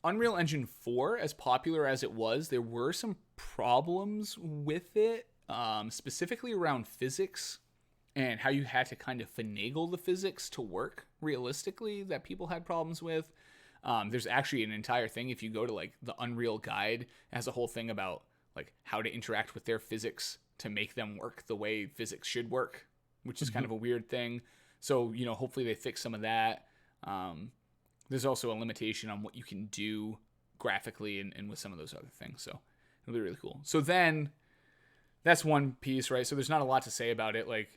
Unreal Engine 4, as popular as it was, there were some problems with it, specifically around physics and how you had to kind of finagle the physics to work realistically that people had problems with. There's actually an entire thing, if you go to like the Unreal Guide, it has a whole thing about like how to interact with their physics to make them work the way physics should work, which is kind of a weird thing. So, hopefully they fix some of that. There's also a limitation on what you can do graphically and with some of those other things. So it'll be really cool. So then that's one piece, right? So there's not a lot to say about it. Like,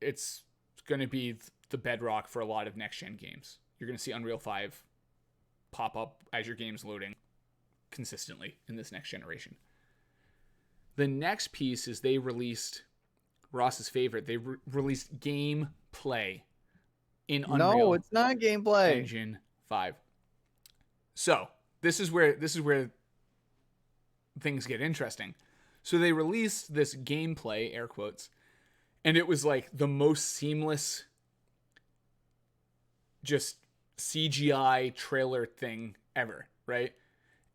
it's going to be the bedrock for a lot of next-gen games. You're going to see Unreal 5 pop up as your game's loading consistently in this next generation. The next piece is they released Ross's favorite. They released gameplay in Unreal. No, it's not gameplay. Engine 5. So this is where things get interesting. So they released this gameplay, air quotes, and it was like the most seamless, just CGI trailer thing ever, right?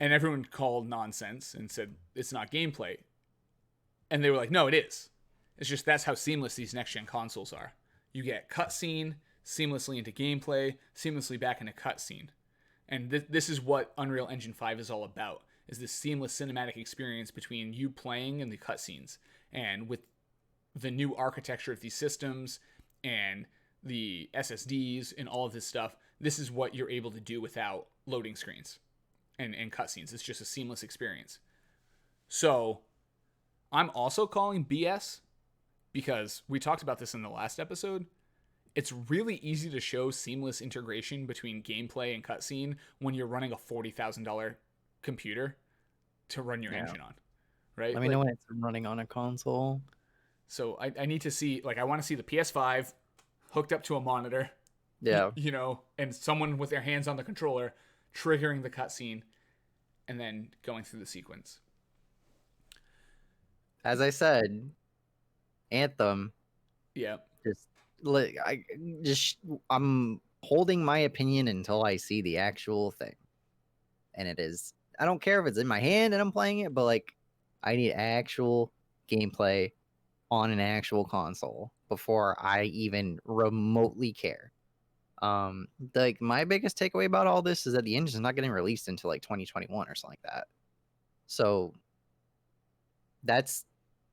And everyone called nonsense and said it's not gameplay. And they were like, no, it is. It's just that's how seamless these next-gen consoles are. You get cutscene seamlessly into gameplay, seamlessly back into cutscene. And this is what Unreal Engine 5 is all about, is this seamless cinematic experience between you playing and the cutscenes. And with the new architecture of these systems and the SSDs and all of this stuff, this is what you're able to do without loading screens and cutscenes. It's just a seamless experience. So I'm also calling BS because we talked about this in the last episode. It's really easy to show seamless integration between gameplay and cutscene when you're running a $40,000 computer to run your engine on, right? Let me know when it's running on a console. So I need to see, like, I want to see the PS5 hooked up to a monitor, and someone with their hands on the controller triggering the cutscene and then going through the sequence. As I said, Anthem. Yeah. I'm holding my opinion until I see the actual thing. And it is, I don't care if it's in my hand and I'm playing it, but like, I need actual gameplay on an actual console before I even remotely care. Like, my biggest takeaway about all this is that the engine is not getting released until like 2021 or something like that. So that's,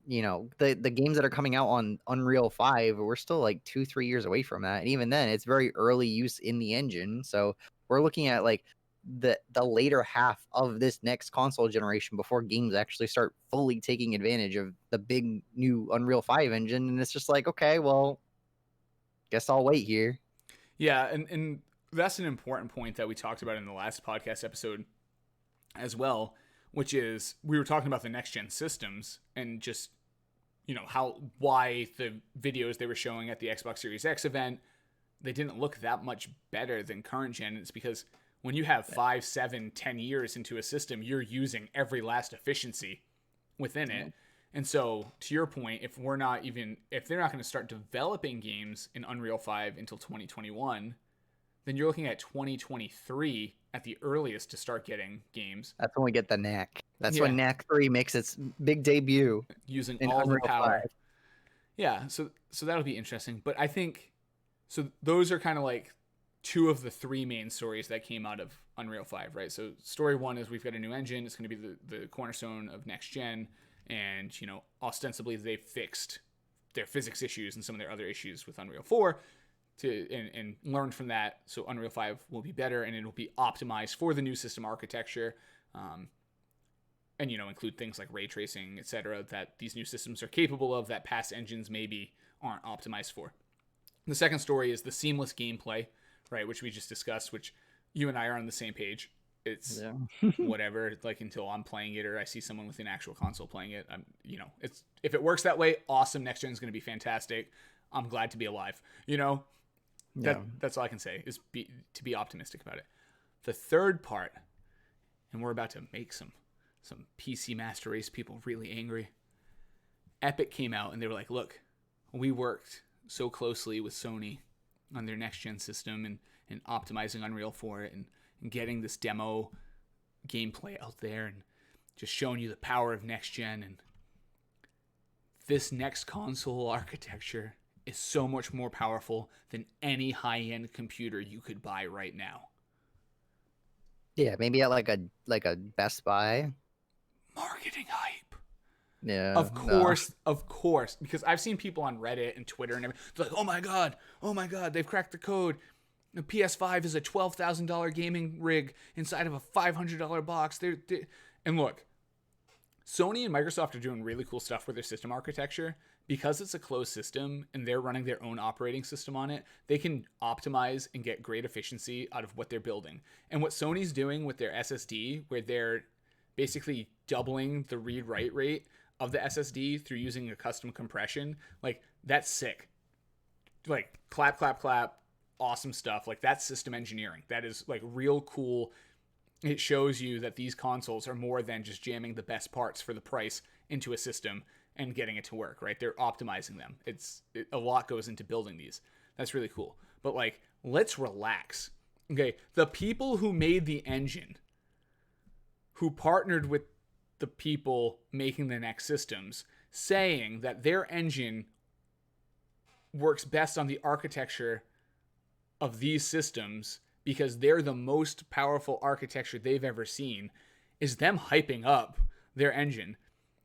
the games that are coming out on Unreal 5, we're still like 2-3 years away from that. And even then, it's very early use in the engine. So we're looking at like the later half of this next console generation before games actually start fully taking advantage of the big new Unreal 5 engine. And it's just like, okay, well, guess I'll wait here. Yeah, and that's an important point that we talked about in the last podcast episode as well, which is we were talking about the next gen systems and just why the videos they were showing at the Xbox Series X event, they didn't look that much better than current gen. It's because when you have 5, 7, 10 years into a system, you're using every last efficiency within it. And so, to your point, if they're not going to start developing games in Unreal 5 until 2021, then you're looking at 2023 at the earliest to start getting games. That's when we get the knack. That's Yeah. when knack 3 makes its big debut. Using in all the Unreal power. 5. Yeah, so that'll be interesting. But I think, so those are kind of like two of the three main stories that came out of Unreal 5, right? So story one is we've got a new engine. It's going to be the cornerstone of next gen. And, you know, ostensibly they've fixed their physics issues and some of their other issues with Unreal 4 and learned from that. So Unreal 5 will be better and it'll be optimized for the new system architecture. And, you know, include things like ray tracing, etc., that these new systems are capable of that past engines maybe aren't optimized for. The second story is the seamless gameplay, right, which we just discussed, which you and I are on the same page. It's whatever, like until I'm playing it or I see someone with an actual console playing it. You know, it's if it works that way, awesome. Next gen is going to be fantastic. I'm glad to be alive. You know, that's all I can say is to be optimistic about it. The third part, and we're about to make some PC Master Race people really angry. Epic came out and they were like, look, we worked so closely with Sony on their next gen system and optimizing Unreal for it and getting this demo gameplay out there and just showing you the power of next gen. And this next console architecture is so much more powerful than any high-end computer you could buy right now. Yeah, maybe at like a Best Buy. Marketing hype. Yeah. Of course. Because I've seen people on Reddit and Twitter and everything. They're like, oh my god, they've cracked the code. The PS5 is a $12,000 gaming rig inside of a $500 box. And look, Sony and Microsoft are doing really cool stuff with their system architecture. Because it's a closed system and they're running their own operating system on it, they can optimize and get great efficiency out of what they're building. And what Sony's doing with their SSD, where they're basically doubling the read-write rate of the SSD through using a custom compression, like, that's sick. Like, clap, clap, clap. Awesome stuff. Like, that's system engineering. That is, like, real cool. It shows you that these consoles are more than just jamming the best parts for the price into a system and getting it to work, right? They're optimizing them. A lot goes into building these. That's really cool. But, like, let's relax. Okay, the people who made the engine, who partnered with the people making the next systems, saying that their engine works best on the architecture of these systems because they're the most powerful architecture they've ever seen, is them hyping up their engine,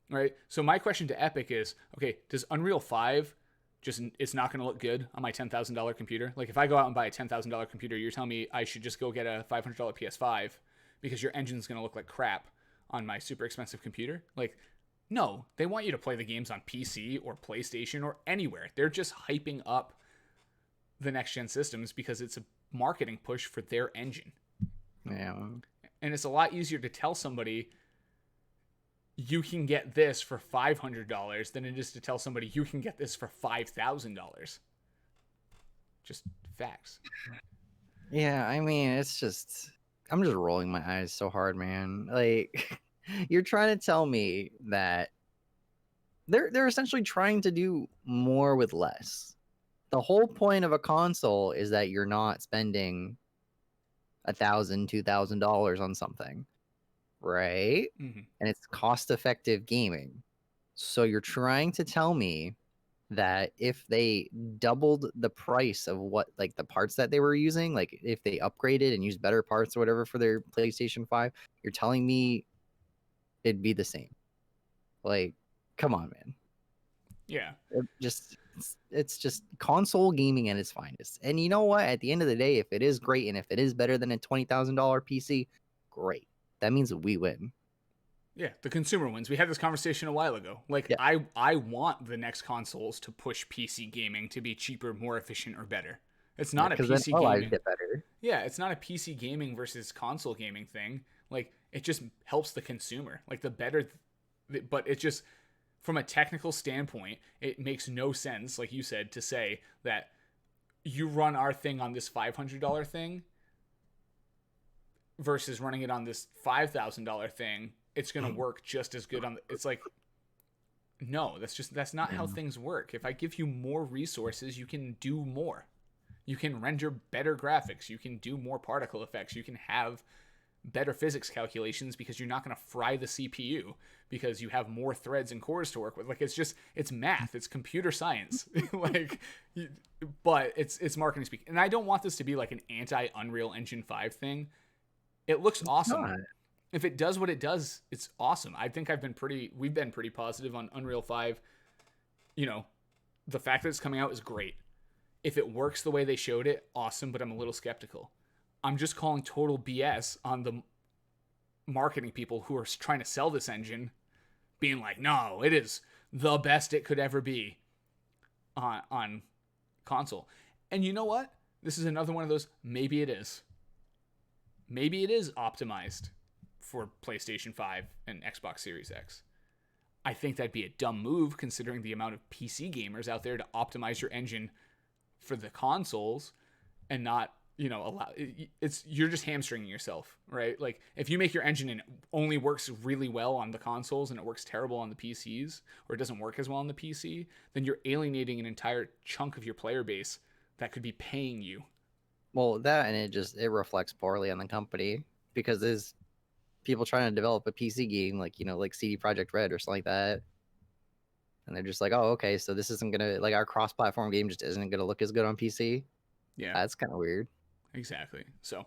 right? So my question to Epic is, okay, does Unreal 5 it's not going to look good on my $10,000 computer? Like, if I go out and buy a $10,000 computer, you're telling me I should just go get a $500 PS5 because your engine's going to look like crap on my super expensive computer? Like, no, they want you to play the games on PC or PlayStation or anywhere. They're just hyping up the next gen systems because it's a marketing push for their engine. Yeah. And it's a lot easier to tell somebody you can get this for $500 than it is to tell somebody you can get this for $5,000. Just facts. Yeah, I mean, it's just, I'm just rolling my eyes so hard, man. Like, you're trying to tell me that they're essentially trying to do more with less. The whole point of a console is that you're not spending $1,000, $2,000 on something, right? Mm-hmm. And it's cost-effective gaming. So you're trying to tell me that if they doubled the price of what, like, the parts that they were using, like if they upgraded and used better parts or whatever for their PlayStation 5, you're telling me it'd be the same. Like, come on, man. Yeah. It's just console gaming at its finest. And you know what? At the end of the day, if it is great and if it is better than a $20,000 PC, great. That means we win. Yeah, the consumer wins. We had this conversation a while ago. Like, yeah. I want the next consoles to push PC gaming to be cheaper, more efficient, or better. It's not a PC gaming. Get better. Yeah, it's not a PC gaming versus console gaming thing. Like, it just helps the consumer. Like, the better, but it just, from a technical standpoint, it makes no sense, like you said, to say that you run our thing on this $500 thing versus running it on this $5,000 thing, it's going to work just as good on it's like, no, that's not how things work. If I give you more resources, you can do more. You can render better graphics. You can do more particle effects. You can have better physics calculations because you're not going to fry the CPU because you have more threads and cores to work with. Like, it's math. It's computer science. Like, but it's marketing speak. And I don't want this to be like an anti-Unreal Engine 5 thing. It looks awesome. If it does what it does, it's awesome. I think we've been pretty positive on Unreal 5. You know, the fact that it's coming out is great. If it works the way they showed it, awesome, but I'm a little skeptical. I'm just calling total BS on the marketing people who are trying to sell this engine, being like, no, it is the best it could ever be on console. And you know what? This is another one of those, maybe it is. Maybe it is optimized for PlayStation 5 and Xbox Series X. I think that'd be a dumb move considering the amount of PC gamers out there to optimize your engine for the consoles and not, you're just hamstringing yourself, right? Like, if you make your engine and it only works really well on the consoles and it works terrible on the PCs, or it doesn't work as well on the PC, then you're alienating an entire chunk of your player base that could be paying you. Well, that, and it reflects poorly on the company because there's people trying to develop a PC game like CD Projekt Red or something like that, and they're just like, oh, okay, so this isn't gonna, like, our cross-platform game just isn't gonna look as good on PC. Yeah, that's kind of weird. Exactly. So,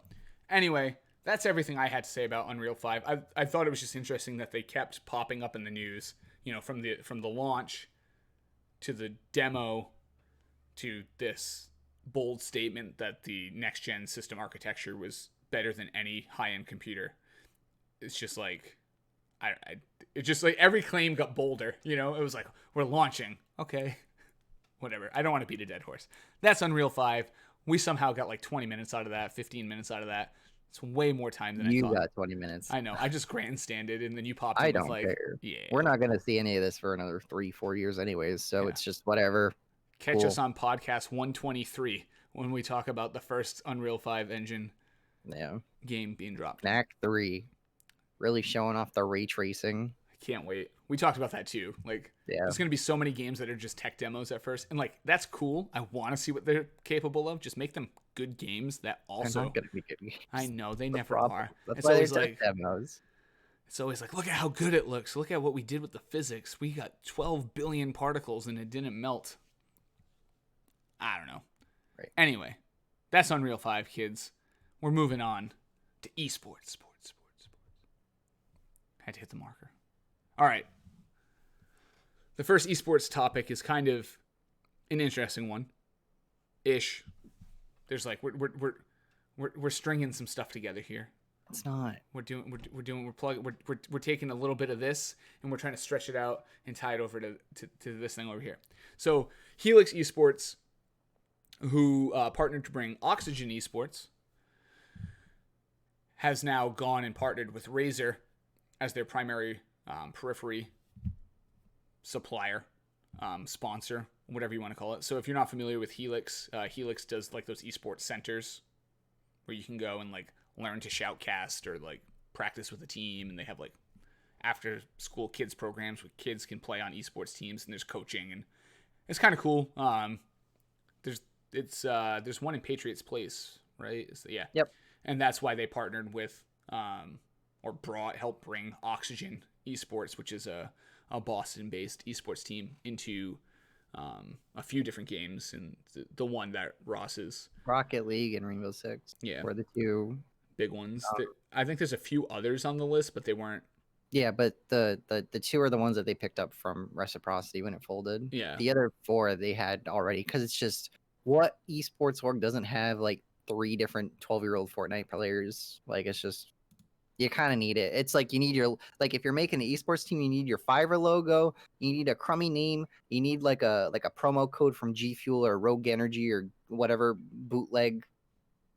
anyway, that's everything I had to say about Unreal 5. I thought it was just interesting that they kept popping up in the news, from the launch to the demo to this bold statement that the next gen system architecture was better than any high-end computer. It's just like, it's just like every claim got bolder. It was like, we're launching. Okay, whatever. I don't want to beat a dead horse. That's Unreal 5. We somehow got like 20 minutes out of that, 15 minutes out of that. It's way more time than I thought. You got 20 minutes. I know. I just grandstanded, and then you popped in I with don't like, care. Yeah. We're not going to see any of this for another 3-4 years anyways, so it's just whatever. Catch us on podcast 123 when we talk about the first Unreal 5 engine game being dropped. Knack 3. Really showing off the ray tracing. I can't wait. We talked about that too. Like, there's going to be so many games that are just tech demos at first. And like, that's cool. I want to see what they're capable of. Just make them good games that also. They're not going to be good games. I know, they never are. That's why they're tech demos. It's always like, look at how good it looks. Look at what we did with the physics. We got 12 billion particles and it didn't melt. I don't know. Right. Anyway, that's Unreal 5, kids. We're moving on to esports. Sports. Had to hit the marker. All right. The first esports topic is kind of an interesting one. Ish. There's like we're stringing some stuff together here. It's not. We're taking a little bit of this and we're trying to stretch it out and tie it over to this thing over here. So Helix Esports, who partnered to bring Oxygen Esports, has now gone and partnered with Razer as their primary periphery supplier, sponsor, whatever you want to call it. So if you're not familiar with Helix, Helix does like those esports centers where you can go and like learn to shoutcast or like practice with a team, and they have like after school kids programs where kids can play on esports teams, and there's coaching, and it's kind of cool. There's one in Patriots Place, right? Yeah. Yep. And that's why they partnered with helped bring Oxygen Esports, which is a Boston-based esports team, into a few different games, and the one that Ross is Rocket League and Rainbow Six. Yeah, were the two big ones. I think there's a few others on the list, but they weren't. Yeah, but the two are the ones that they picked up from Reciprocity when it folded. Yeah, the other 4 they had already, because it's just, what esports org doesn't have like 3 different 12-year-old Fortnite players? Like, it's just, you kind of need it. It's like you need your, like, if you're making an esports team, you need your Fiverr logo, you need a crummy name, you need like a promo code from G Fuel or Rogue Energy or whatever bootleg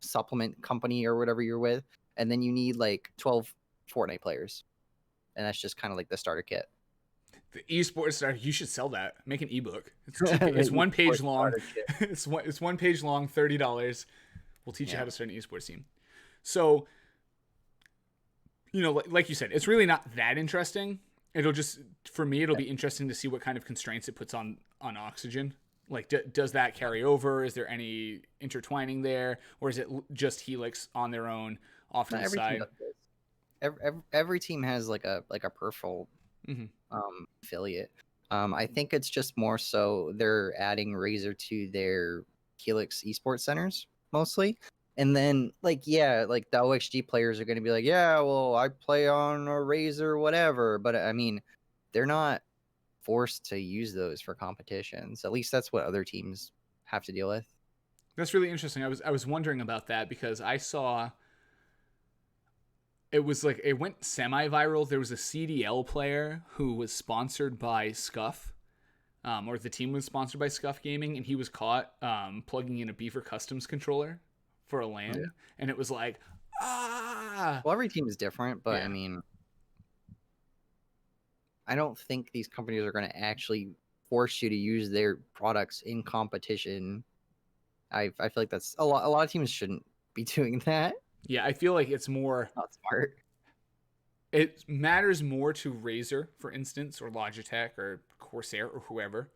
supplement company or whatever you're with, and then you need like 12 Fortnite players, and that's just kind of like the starter kit. The esports starter. You should sell that. Make an ebook. It's 1 page long. It's one page long. $30. We'll teach you how to start an esports team. So, like you said, it's really not that interesting. It'll just, for me, it'll be interesting to see what kind of constraints it puts on Oxygen. Like, does that carry over? Is there any intertwining there, or is it just Helix on their own off to the side? Every team has like a peripheral affiliate. I think it's just more so they're adding Razer to their Helix Esports centers mostly. And then, like the OXG players are going to be like, yeah, well, I play on a Razer, whatever. But I mean, they're not forced to use those for competitions. At least that's what other teams have to deal with. That's really interesting. I was wondering about that because I saw it was like it went semi-viral. There was a CDL player who was sponsored by Scuff, or the team was sponsored by Scuff Gaming, and he was caught plugging in a Beaver Customs controller for a LAN, and it was like, ah. Well, every team is different, but I mean, I don't think these companies are going to actually force you to use their products in competition. I feel like that's a lot of teams shouldn't be doing that. Yeah, I feel like it's more not smart. It matters more to Razer, for instance, or Logitech or Corsair or whoever.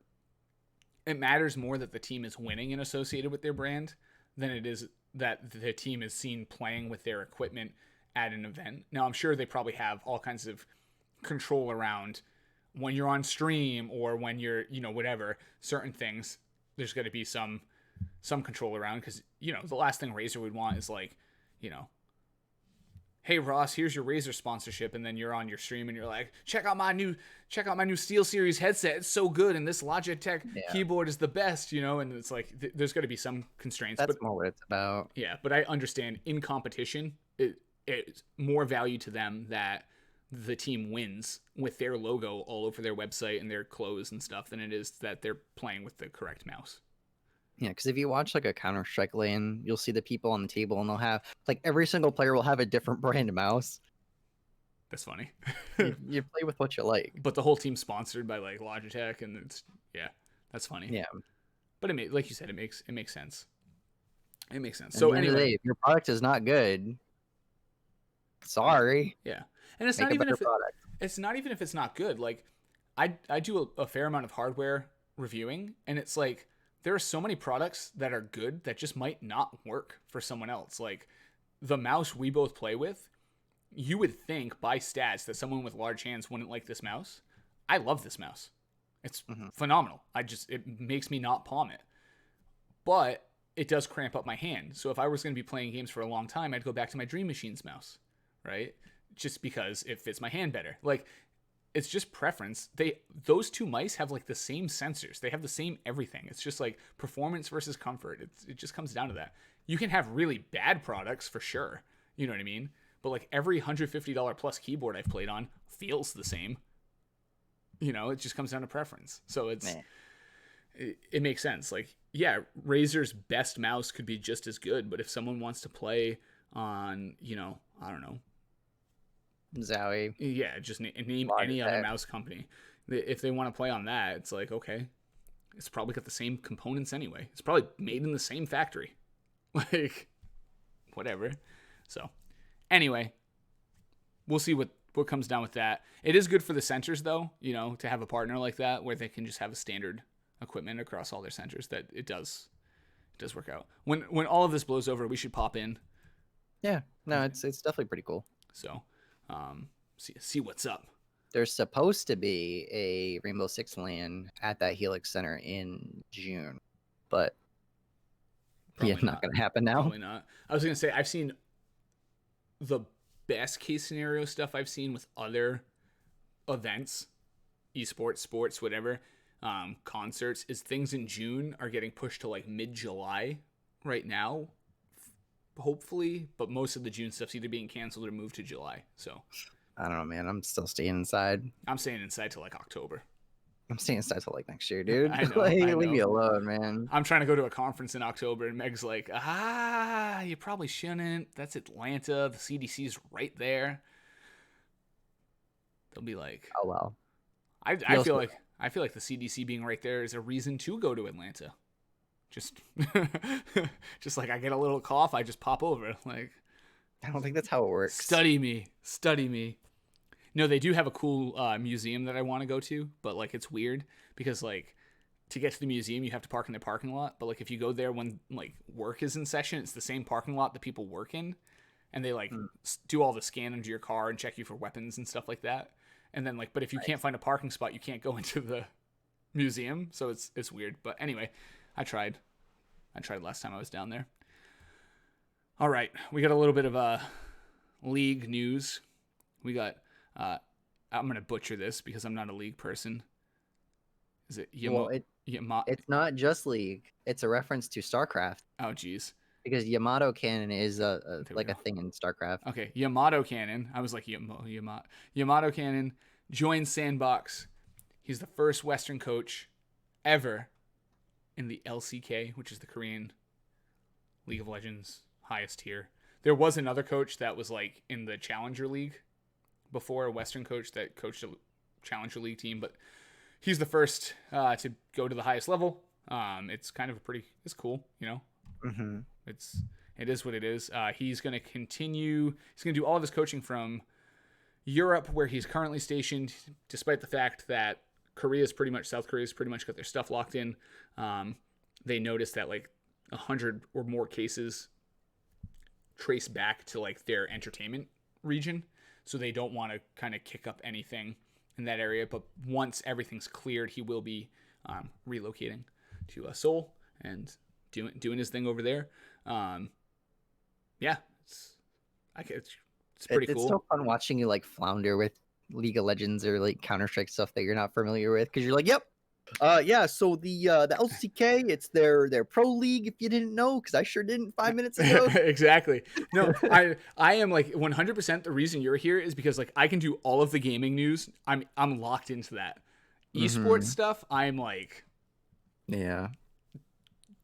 It matters more that the team is winning and associated with their brand than it is that the team is seen playing with their equipment at an event. Now, I'm sure they probably have all kinds of control around when you're on stream or when you're, whatever, certain things. There's got to be some control around because, the last thing Razer would want is like, hey Ross, here's your Razer sponsorship, and then you're on your stream and you're like, check out my new SteelSeries headset. It's so good, and this Logitech keyboard is the best, and it's like there's got to be some constraints. That's more what it's about. Yeah, but I understand in competition, it's more value to them that the team wins with their logo all over their website and their clothes and stuff than it is that they're playing with the correct mouse. Yeah, because if you watch like a Counter-Strike lane, you'll see the people on the table and they'll have like every single player will have a different brand of mouse. That's funny. you play with what you like. But the whole team's sponsored by like Logitech, and it's that's funny. Yeah. But like you said, it makes sense. It makes sense. At So the end of the anyway, day, if your product is not good, sorry. Yeah. And it's not even if it's not even if it's not good. Like I do a fair amount of hardware reviewing, and it's like there are so many products that are good that just might not work for someone else. Like the mouse we both play with, you would think by stats that someone with large hands wouldn't like this mouse. I love this mouse. It's phenomenal. It makes me not palm it. But it does cramp up my hand. So if I was going to be playing games for a long time, I'd go back to my Dream Machines mouse, right? Just because it fits my hand better. Like, it's just preference. Those two mice have like the same sensors. They have the same everything. It's just like performance versus comfort. It just comes down to that. You can have really bad products for sure. You know what I mean? But like every $150 plus keyboard I've played on feels the same. It just comes down to preference. So it makes sense. Like, yeah, Razer's best mouse could be just as good, but if someone wants to play on, I don't know, Zowie. Yeah, just name any other mouse company. If they want to play on that, it's like, okay, it's probably got the same components anyway. It's probably made in the same factory. Like, whatever. So, anyway, we'll see what comes down with that. It is good for the centers, though, to have a partner like that where they can just have a standard equipment across all their centers. That it does work out. When all of this blows over, we should pop in. Yeah, no, it's definitely pretty cool. So, see what's up. There's supposed to be a Rainbow Six LAN at that Helix Center in June, but not going to happen now. Probably not. I was going to say, I've seen the best case scenario stuff I've seen with other events, esports, sports, whatever, concerts, is things in June are getting pushed to like mid-July right now, hopefully, but most of the June stuff's either being canceled or moved to July. So I don't know, man. I'm still staying inside. I'm staying inside till like October. I'm staying inside till like next year, dude. I know, I know. Leave me alone, man. I'm trying to go to a conference in October, and Meg's like, you probably shouldn't. That's Atlanta. The CDC's right there. They'll be like, oh well. I feel like the CDC being right there is a reason to go to Atlanta. Just just like I get a little cough, I just pop over. Like, I don't think that's how it works. study me. No, they do have a cool museum that I want to go to, but like it's weird because like to get to the museum you have to park in the parking lot, but like if you go there when like work is in session, it's the same parking lot that people work in, and they like do all the scan into your car and check you for weapons and stuff like that. And then like, but if you can't find a parking spot, you can't go into the museum, so it's weird. But anyway, I tried last time I was down there. All right, we got a little bit of league news. We got I'm gonna butcher this because I'm not a league person. Is it it's not just League. It's a reference to StarCraft. Oh geez. Because Yamato Cannon is a thing in StarCraft. Okay, Yamato Cannon. I was like Yamato Cannon joined Sandbox. He's the first Western coach ever in the LCK, which is the Korean League of Legends highest tier. There was another coach that was like in the Challenger League before, a Western coach that coached a Challenger League team, but he's the first to go to the highest level. It's kind of it's cool, you know. Mm-hmm. It is what it is. He's going to continue. He's going to do all of his coaching from Europe, where he's currently stationed, despite the fact that South Korea's pretty much got their stuff locked in. They noticed that like 100 or more cases trace back to like their entertainment region, so they don't want to kind of kick up anything in that area. But once everything's cleared, he will be relocating to Seoul and doing his thing over there. Yeah, it's pretty cool. It's so fun watching you like flounder with League of Legends or like Counter-Strike stuff that you're not familiar with, because you're like, yep. Yeah, so the LCK, it's their pro league, if you didn't know, because I sure didn't 5 minutes ago. Exactly. No, I am like 100% the reason you're here is because like I can do all of the gaming news. I'm locked into that. Esports stuff, I'm like, yeah.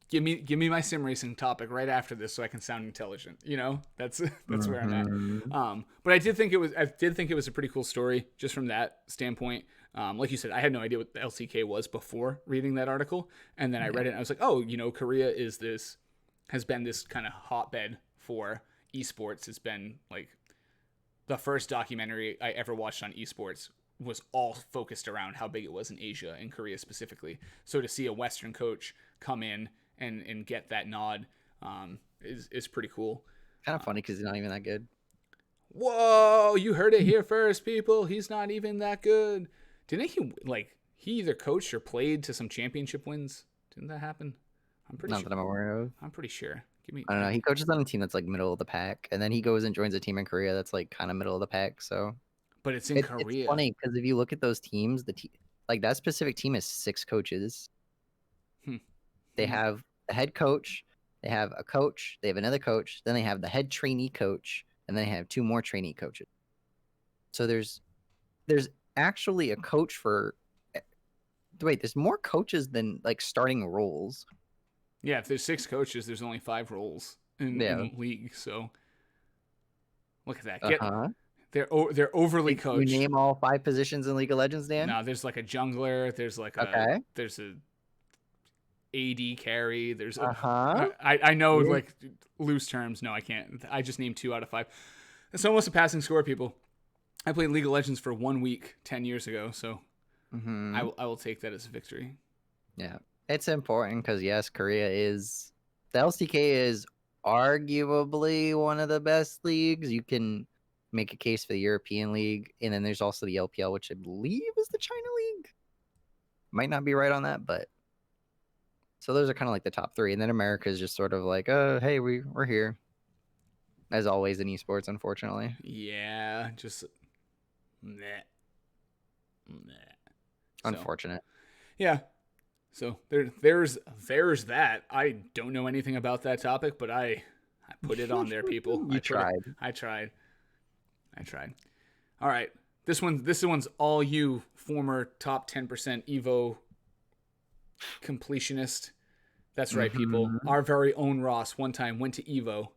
Give me my sim racing topic right after this so I can sound intelligent. You know, that's where I'm at. But I did think it was a pretty cool story just from that standpoint. Like you said, I had no idea what the LCK was before reading that article, and then I read it and I was like, oh, you know, Korea has been this kind of hotbed for esports. It's been like the first documentary I ever watched on esports was all focused around how big it was in Asia and Korea specifically. So to see a Western coach come in and get that nod is pretty cool. Kind of funny because he's not even that good. Whoa, you heard it here first, people. He's not even that good. Didn't he either coached or played to some championship wins? Didn't that happen? I'm pretty sure. Not that I'm aware of. I'm pretty sure. I don't know. He coaches on a team that's like middle of the pack, and then he goes and joins a team in Korea that's like kind of middle of the pack. So, but it's in Korea. It's funny because if you look at those teams, like that specific team has 6 coaches. They have the head coach, they have a coach, they have another coach, then they have the head trainee coach, and then they have 2 more trainee coaches. So there's actually a coach for. Wait, there's more coaches than like starting roles. Yeah, if there's 6 coaches, there's only 5 roles in the league. So look at that. They're overly coached. You name all 5 positions in League of Legends, Dan? No, there's like a jungler. There's like there's a AD carry. There's I know like loose terms. No, I can't. I just named 2 out of 5. It's almost a passing score, people. I played League of Legends for 1 week 10 years ago, so I will take that as a victory. Yeah, it's important because yes, the LCK is arguably one of the best leagues. You can make a case for the European League, and then there's also the LPL, which I believe is the China League. Might not be right on that, but so those are kind of like the top 3, and then America is just sort of like, hey, we're here, as always in esports, unfortunately. Yeah, just meh. Unfortunate. Yeah. So there's that. I don't know anything about that topic, but I put it on there, people. I tried. All right. This one's all you, former top 10% Evo completionist. That's right, people. Our very own Ross one time went to Evo,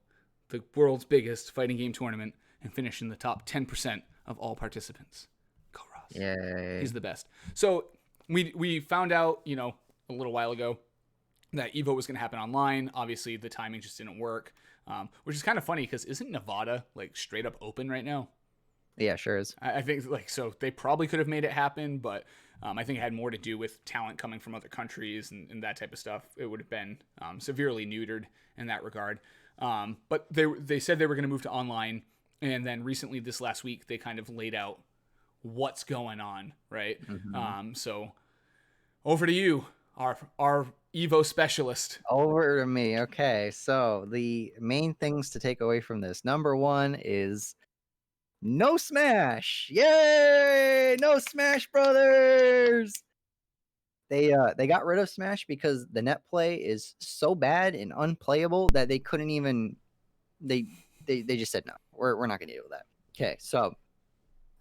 the world's biggest fighting game tournament, and finished in the top 10% of all participants. Go Ross. Yay. He's the best. So we found out, a little while ago that Evo was going to happen online. Obviously, the timing just didn't work, which is kind of funny because isn't Nevada like straight up open right now? Yeah, sure is. I think like so they probably could have made it happen, but I think it had more to do with talent coming from other countries and that type of stuff. It would have been severely neutered in that regard. But they said they were going to move to online, and then recently this last week they kind of laid out what's going on, right? So over to you, our Evo specialist. Over to me. Okay, so the main things to take away from this. Number one is no Smash. Yay! No Smash Brothers. They got rid of Smash because the net play is so bad and unplayable that they couldn't even they just said no. We're not gonna deal with that. Okay, so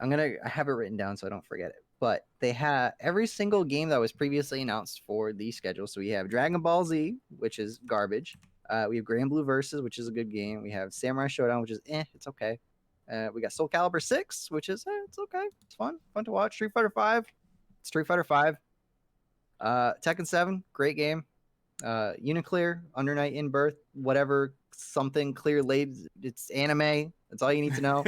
I have it written down so I don't forget it. But they have every single game that was previously announced for the schedule. So we have Dragon Ball Z, which is garbage. We have Grand Blue Versus, which is a good game. We have Samurai Showdown, which is it's okay. We got Soul Calibur 6, which is it's okay. It's fun to watch. Street Fighter 5, Street Fighter 5. Tekken 7, great game. Uniclear, Under Night in Birth, whatever, something clear laid. It's anime. That's all you need to know.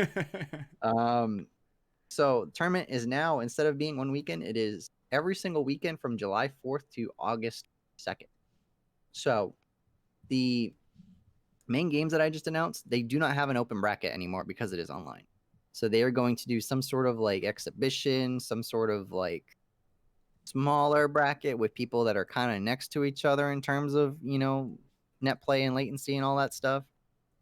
So the tournament is now, instead of being one weekend, it is every single weekend from July 4th to August 2nd. So the main games that I just announced, they do not have an open bracket anymore because it is online. So they are going to do some sort of like exhibition, some sort of like smaller bracket with people that are kind of next to each other in terms of, net play and latency and all that stuff.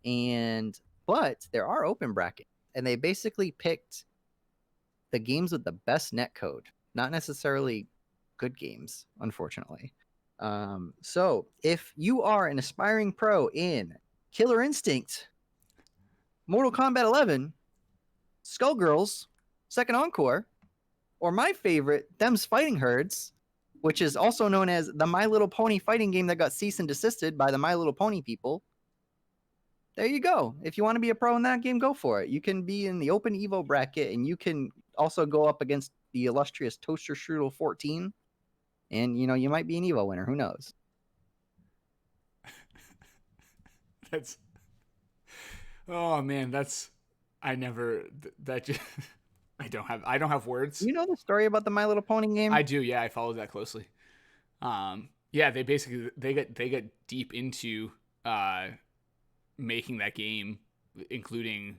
But there are open brackets, and they basically picked the games with the best netcode, not necessarily good games, unfortunately. So if you are an aspiring pro in Killer Instinct, Mortal Kombat 11, Skullgirls, Second Encore, or my favorite, Them's Fighting Herds, which is also known as the My Little Pony fighting game that got cease and desisted by the My Little Pony people. There you go. If you want to be a pro in that game, go for it. You can be in the open Evo bracket, and you can also go up against the illustrious Toaster Strudel 14. And, you might be an Evo winner. Who knows? Oh man, I never, that just, I don't have words. You know the story about the My Little Pony game? I do. Yeah. I followed that closely. Yeah, they basically, they got deep into, making that game, including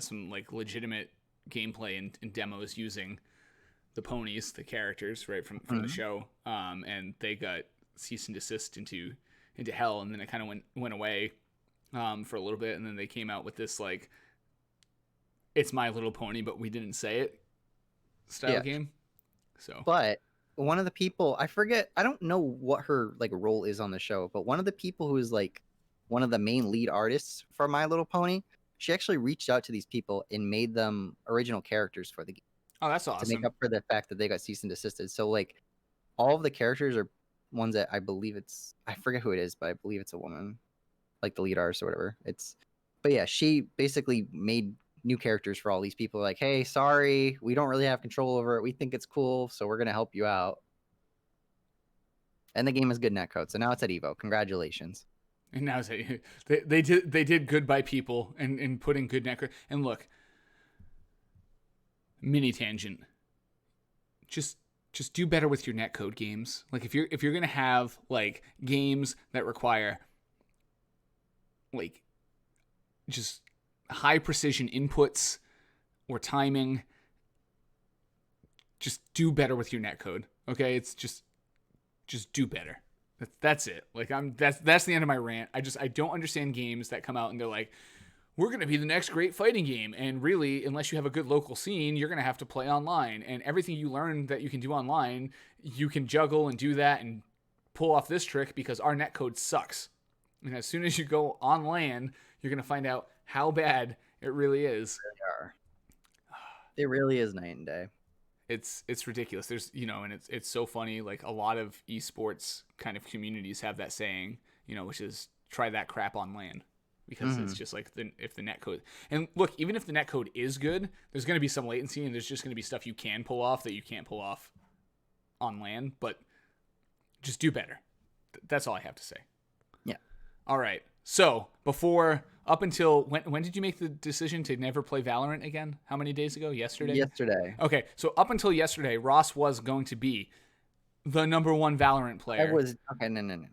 some like legitimate gameplay and demos using the ponies, the characters, right from the show. And they got cease and desist into hell, and then it kind of went away for a little bit, and then they came out with this like it's My Little Pony, but we didn't say it style game. So, but one of the people, I forget, I don't know what her like role is on the show, but one of the people who is like one of the main lead artists for My Little Pony, she actually reached out to these people and made them original characters for the game. Oh, that's awesome. To make up for the fact that they got cease and desisted. So like all of the characters are ones that I believe I forget who it is, but I believe it's a woman, like the lead artist or whatever. But yeah, she basically made new characters for all these people. Like, hey, sorry, we don't really have control over it. We think it's cool, so we're gonna help you out. And the game is good netcode, so now it's at Evo. Congratulations. And now they did good by people and putting good netcode. And look, mini tangent. Just do better with your netcode games. Like if you're gonna have like games that require like just high precision inputs or timing, just do better with your netcode. Okay, it's just do better. That's it. Like that's the end of my rant. I don't understand games that come out and they're like, we're going to be the next great fighting game. And really, unless you have a good local scene, you're going to have to play online. And everything you learn that you can do online, you can juggle and do that and pull off this trick because our netcode sucks. And as soon as you go on LAN, you're going to find out how bad it really is. It really is night and day. It's ridiculous. There's, and it's so funny. Like a lot of esports kind of communities have that saying, which is try that crap on LAN, because it's just like if the netcode, and look, even if the netcode is good, there's going to be some latency, and there's just going to be stuff you can pull off that you can't pull off on LAN, but just do better. That's all I have to say. Yeah. All right. So up until when did you make the decision to never play Valorant again? How many days ago? Yesterday? Yesterday. Okay. So up until yesterday, Ross was going to be the number one Valorant player. I was okay. No.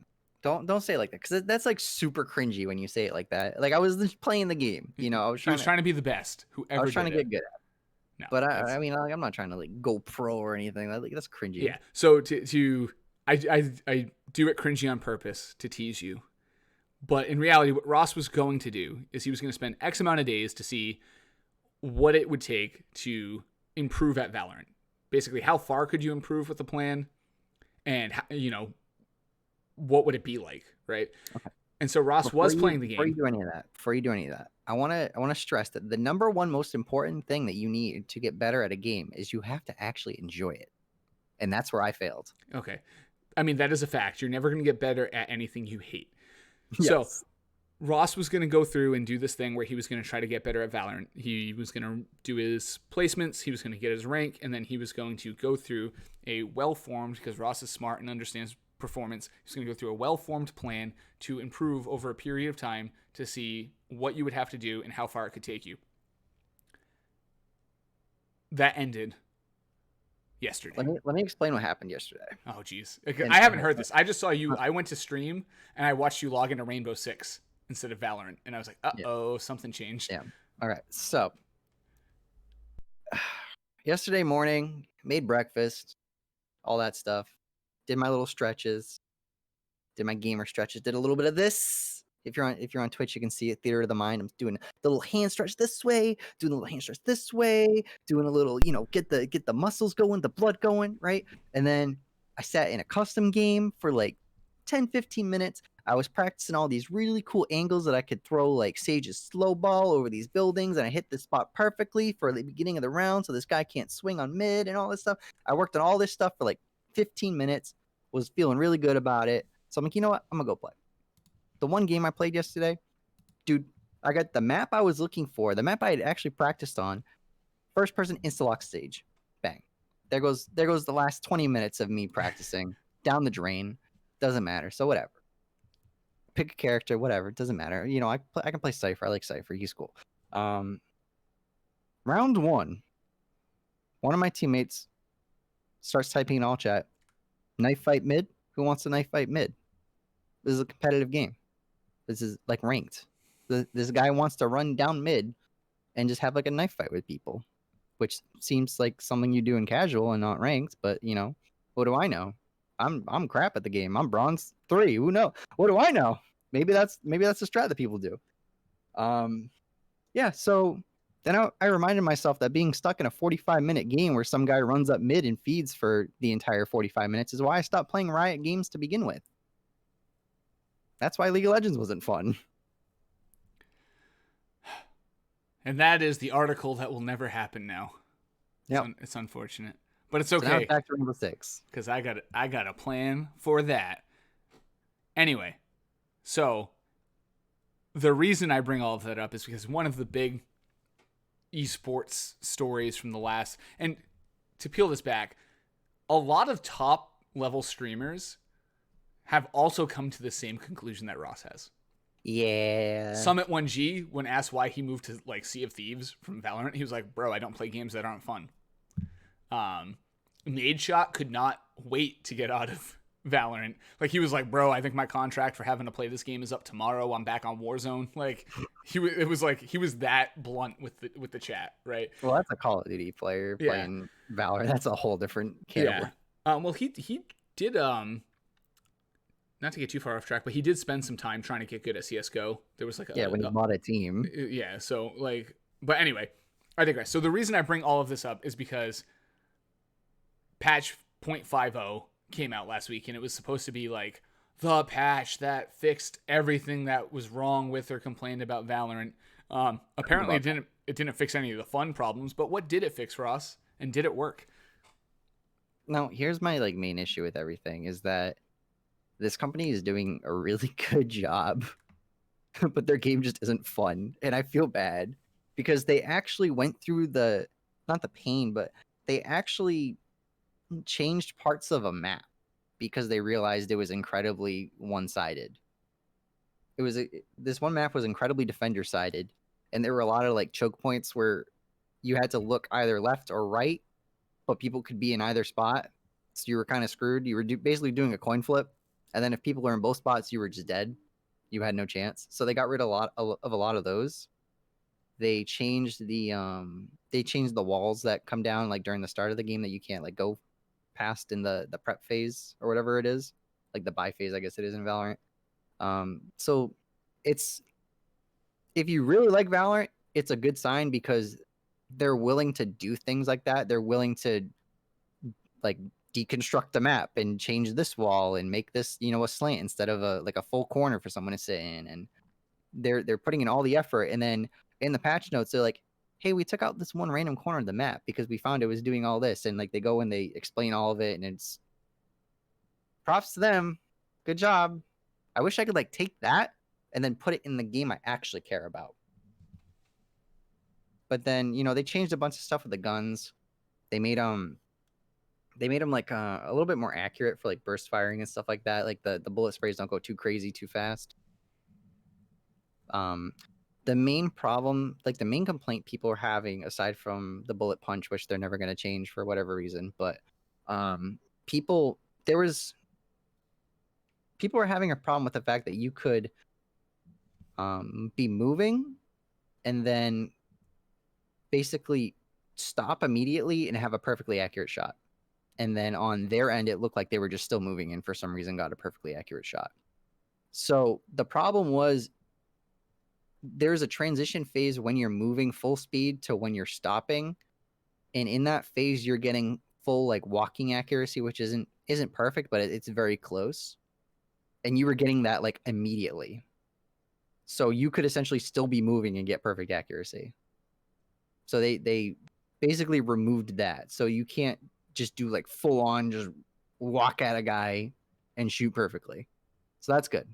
Don't say it like that, because that's like super cringy when you say it like that. Like, I was just playing the game, you know. I was trying to be the best. Whoever I was trying to did get good at it. No, but I mean, like, I'm not trying to like go pro or anything. Like, that's cringy. Yeah. So I do it cringy on purpose to tease you. But in reality, what Ross was going to do is he was going to spend X amount of days to see what it would take to improve at Valorant. Basically, how far could you improve with the plan, and what would it be like, right? Okay. And so Ross was playing the game. Before you do any of that, I want to stress that the number one most important thing that you need to get better at a game is you have to actually enjoy it, and that's where I failed. Okay, I mean, that is a fact. You're never going to get better at anything you hate. Yes. So Ross was going to go through and do this thing where he was going to try to get better at Valorant. He was going to do his placements. He was going to get his rank. And then he was going to go through a well-formed, because Ross is smart and understands performance, he's going to go through a well-formed plan to improve over a period of time to see what you would have to do and how far it could take you. That ended yesterday. Let me explain what happened yesterday. Oh, geez. I haven't heard this. I just saw you. I went to stream, and I watched you log into Rainbow Six instead of Valorant. And I was like, uh-oh, something changed. Yeah. All right. So, yesterday morning, made breakfast, all that stuff. Did my little stretches. Did my gamer stretches. Did a little bit of this. If you're on Twitch, you can see it. Theater of the mind. I'm doing the little hand stretch this way, doing a little hand stretch this way, doing a little, get the muscles going, the blood going, right? And then I sat in a custom game for like 10-15 minutes. I was practicing all these really cool angles that I could throw like Sage's slow ball over these buildings, and I hit this spot perfectly for the beginning of the round, so this guy can't swing on mid and all this stuff. I worked on all this stuff for like 15 minutes, was feeling really good about it. So I'm like, you know what? I'm gonna go play. The one game I played yesterday, dude, I got the map I was looking for, the map I had actually practiced on, first person insta-lock stage. Bang. There goes the last 20 minutes of me practicing. Down the drain. Doesn't matter. So whatever. Pick a character, whatever. Doesn't matter. I can play Cypher. I like Cypher. He's cool. Round one of my teammates starts typing in all chat, knife fight mid? Who wants to knife fight mid? This is a competitive game. This is like ranked. This guy wants to run down mid and just have like a knife fight with people, which seems like something you do in casual and not ranked. But what do I know? I'm crap at the game. I'm bronze 3. Who knows? What do I know? Maybe that's the strat that people do. Yeah. So then I reminded myself that being stuck in a 45-minute game where some guy runs up mid and feeds for the entire 45 minutes is why I stopped playing Riot games to begin with. That's why League of Legends wasn't fun. And that is the article that will never happen now. Yeah, it's unfortunate, but it's okay. So now back to Rainbow Six, because I got a plan for that. Anyway, so the reason I bring all of that up is because one of the big esports stories from the last, and to peel this back, a lot of top level streamers have also come to the same conclusion that Ross has. Yeah. Summit1G, when asked why he moved to like Sea of Thieves from Valorant, he was like, bro, I don't play games that aren't fun. Nadeshot could not wait to get out of Valorant. Like, he was like, bro, I think my contract for having to play this game is up tomorrow. I'm back on Warzone. Like, it was like he was that blunt with the chat, right? Well, that's a Call of Duty player playing Valorant. That's a whole different can. Well, he did not to get too far off track, but he did spend some time trying to get good at CS:GO. There was like when he bought a team. Yeah, so like, but anyway, I digress. So the reason I bring all of this up is because patch 0.50 came out last week, and it was supposed to be like the patch that fixed everything that was wrong with or complained about Valorant. Apparently, it didn't fix any of the fun problems, but what did it fix, Ross? And did it work? Now, here's my main issue with everything is that this company is doing a really good job but their game just isn't fun, and I feel bad because they actually went through the not the pain, but they actually changed parts of a map because they realized it was incredibly one-sided. This one map was incredibly defender-sided, and there were a lot of like choke points where you had to look either left or right, but people could be in either spot, so you were kind of screwed. You were basically doing a coin flip, and then if people were in both spots, you were just dead. You had no chance. So they got rid of a lot of those. They changed the walls that come down like during the start of the game that you can't like go past in the prep phase or whatever it is, like the buy phase, I guess it is in Valorant. So it's if you really like Valorant, it's a good sign because they're willing to do things like that. They're willing to like deconstruct the map and change this wall and make this, you know, a slant instead of a like a full corner for someone to sit in. And they're putting in all the effort. And then in the patch notes, they're like, hey, we took out this one random corner of the map because we found it was doing all this. And like they go and they explain all of it, and it's props to them. Good job. I wish I could like take that and then put it in the game I actually care about. But then, you know, they changed a bunch of stuff with the guns. They made them like a little bit more accurate for like burst firing and stuff like that. Like the bullet sprays don't go too crazy too fast. The main problem, like the main complaint people are having, aside from the bullet punch, which they're never going to change for whatever reason, but people are having a problem with the fact that you could be moving and then basically stop immediately and have a perfectly accurate shot. And then on their end, it looked like they were just still moving and for some reason got a perfectly accurate shot. So the problem was there's a transition phase when you're moving full speed to when you're stopping. And in that phase, you're getting full like walking accuracy, which isn't perfect, but it's very close. And you were getting that like immediately. So you could essentially still be moving and get perfect accuracy. So they basically removed that. So you can't just do like full on just walk at a guy and shoot perfectly. So that's good.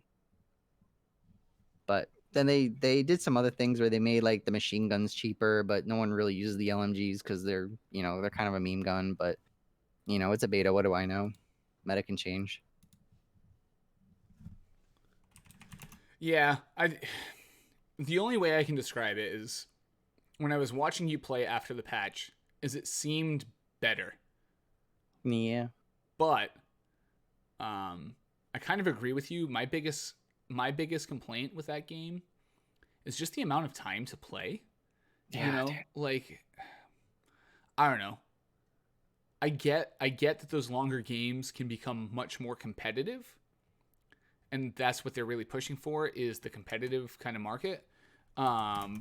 But then they did some other things where they made like the machine guns cheaper, but no one really uses the LMGs because they're, you know, they're kind of a meme gun. But you know, it's a beta. What do I know? Meta can change. Yeah, the only way I can describe it is when I was watching you play after the patch, is it seemed better. Yeah. But I kind of agree with you. My biggest complaint with that game is just the amount of time to play. Yeah, you know, dude. like I don't know. I get that those longer games can become much more competitive, and that's what they're really pushing for is the competitive kind of market. Oh,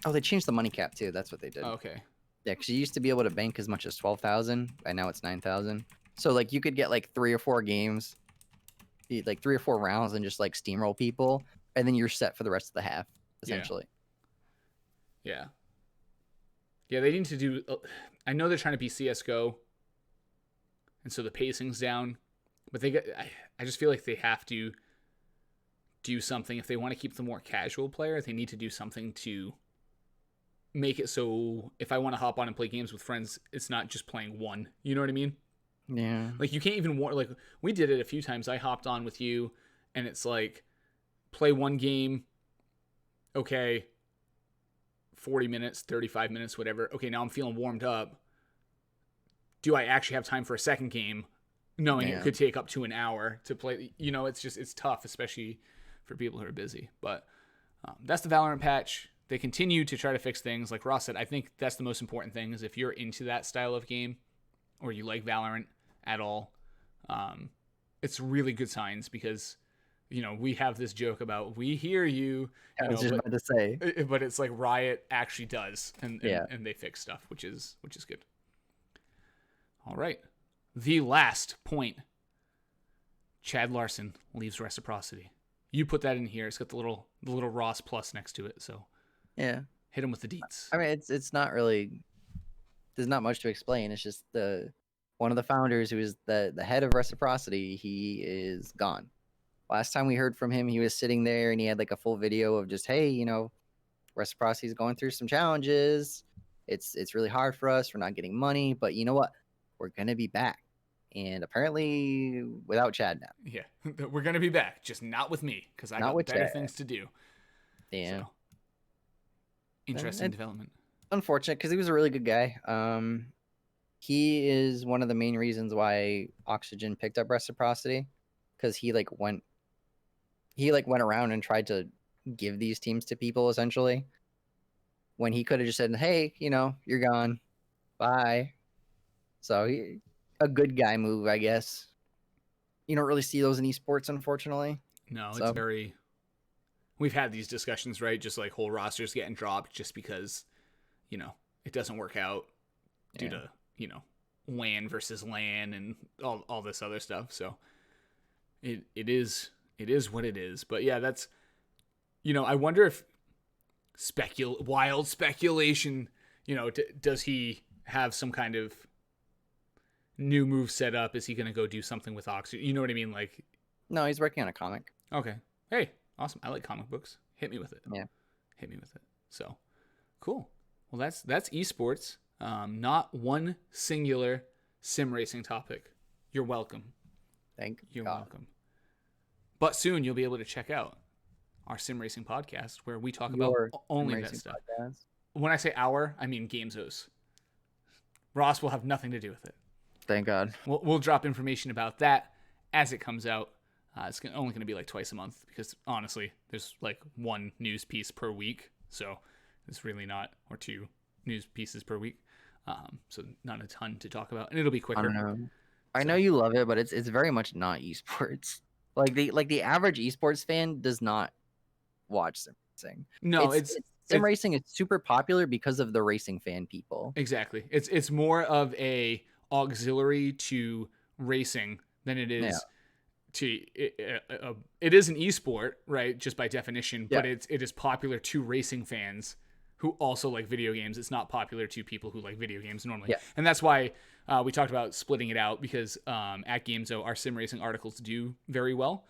they changed the money cap too. That's what they did. Okay. Yeah, because you used to be able to bank as much as 12,000, and now it's 9,000. So like you could get like 3 or 4 games, like 3 or 4 rounds, and just like steamroll people, and then you're set for the rest of the half, essentially. Yeah. Yeah, they need to do. I know they're trying to be CS:GO, and so the pacing's down, but I just feel like they have to do something if they want to keep the more casual player. They need to do something to make it so if I want to hop on and play games with friends, it's not just playing one. You know what I mean? Yeah. Like you can't even like we did it a few times. I hopped on with you, and it's like play one game. Okay. 40 minutes, 35 minutes, whatever. Okay, now I'm feeling warmed up. Do I actually have time for a second game, knowing it could take up to an hour to play? You know, it's tough, especially for people who are busy. But that's the Valorant patch. They continue to try to fix things. Like Ross said, I think that's the most important thing is if you're into that style of game or you like Valorant at all, it's really good signs because, you know, we have this joke about we hear you. I was just about to say. But it's like Riot actually does, and they fix stuff, which is good. All right, the last point. Chad Larson leaves Reciprocity. You put that in here. It's got the little Ross plus next to it. So Yeah. hit him with the deets. I mean, it's not really. There's not much to explain. It's just one of the founders who is the head of Reciprocity. He is gone. Last time we heard from him, he was sitting there and he had like a full video of just, hey, Reciprocity is going through some challenges. It's really hard for us. We're not getting money, but you know what? We're gonna be back, and apparently without Chad now. Yeah, we're gonna be back, just not with me because I Not got with better Chad. things to do. Yeah, So, interesting development. unfortunate because he was a really good guy. He is one of the main reasons why Oxygen picked up Reciprocity, because he went around and tried to give these teams to people essentially, when he could have just said, hey, you're gone, bye. So a good guy move, I guess. You don't really see those in esports, unfortunately. No, So it's very. We've had these discussions, right? Just like whole rosters getting dropped just because, it doesn't work out due to, LAN versus LAN and all this other stuff. So it is what it is. But yeah, that's, I wonder if wild speculation, does he have some kind of new move set up? Is he going to go do something with Oxy? You know what I mean? Like, no, he's working on a comic. okay. Hey, awesome. I like comic books. Hit me with it. Yeah. Hit me with it. So cool. Well, that's esports. Not one singular sim racing topic. You're welcome. You're welcome. But soon you'll be able to check out our sim racing podcast where we talk about only that stuff. Podcast. When I say our, I mean Gamezo's. Ross will have nothing to do with it. Thank God. We'll drop information about that as it comes out. It's only going to be like twice a month because honestly, there's like one news piece per week. So it's really not, or two news pieces per week. So not a ton to talk about, and it'll be quicker. I don't know. I know you love it, but it's very much not esports. Like the average esports fan does not watch sim racing. No, sim racing is super popular because of the racing fan people. Exactly. It's more of a auxiliary to racing than it is to it is an esport, right? Just by definition, but it is popular to racing fans who also like video games. It's not popular to people who like video games normally. Yeah. And that's why we talked about splitting it out because at Gamezo, our sim racing articles do very well.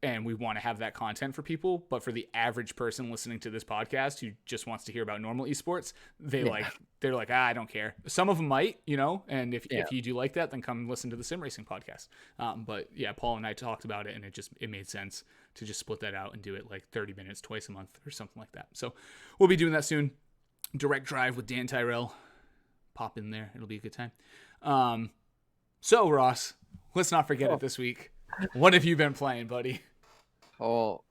And we want to have that content for people. But for the average person listening to this podcast who just wants to hear about normal esports, they're like, I don't care. Some of them might, and if you do like that, then come listen to the sim racing podcast. But yeah, Paul and I talked about it and it made sense to just split that out and do it like 30 minutes twice a month or something like that. So we'll be doing that soon. Direct Drive with Dan Tyrell. Pop in there. It'll be a good time. So Ross, let's not forget it this week. What have you been playing, buddy? Oh,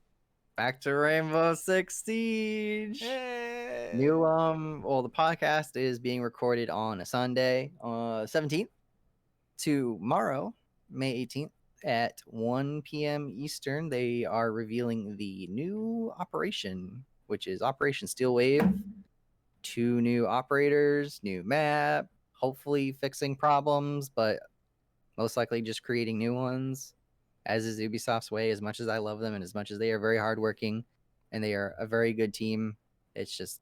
back to Rainbow Six Siege. Hey. New the podcast is being recorded on a Sunday, 17th. Tomorrow, May 18th at 1 p.m. Eastern, they are revealing the new operation, which is Operation Steel Wave. 2 new operators, new map, hopefully fixing problems, but most likely just creating new ones, as is Ubisoft's way. As much as I love them and as much as they are very hardworking and they are a very good team, it's just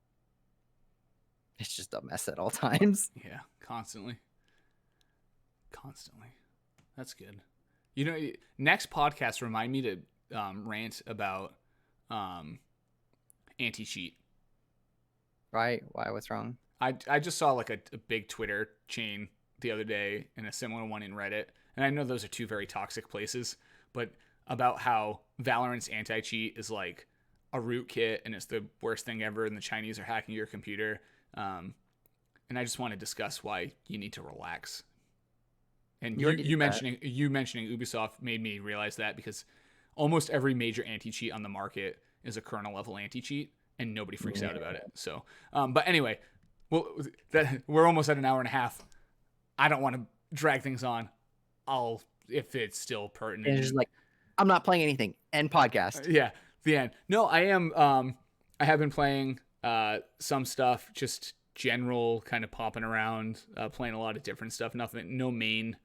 a mess at all times. Yeah, constantly. That's good. Next podcast, remind me to rant about anti-cheat. Right? Why? What's wrong? I just saw like a big Twitter chain the other day and a similar one in Reddit. And I know those are two very toxic places, but about how Valorant's anti-cheat is like a rootkit and it's the worst thing ever and the Chinese are hacking your computer. And I just want to discuss why you need to relax. And you mentioning Ubisoft made me realize that because almost every major anti-cheat on the market is a kernel level anti-cheat and nobody freaks out about it. So, but anyway, we're almost at an hour and a half. I don't want to drag things on. If it's still pertinent. And it's just like, I'm not playing anything. End podcast. Yeah, the end. No, I am. I have been playing some stuff, just general kind of popping around, playing a lot of different stuff. No main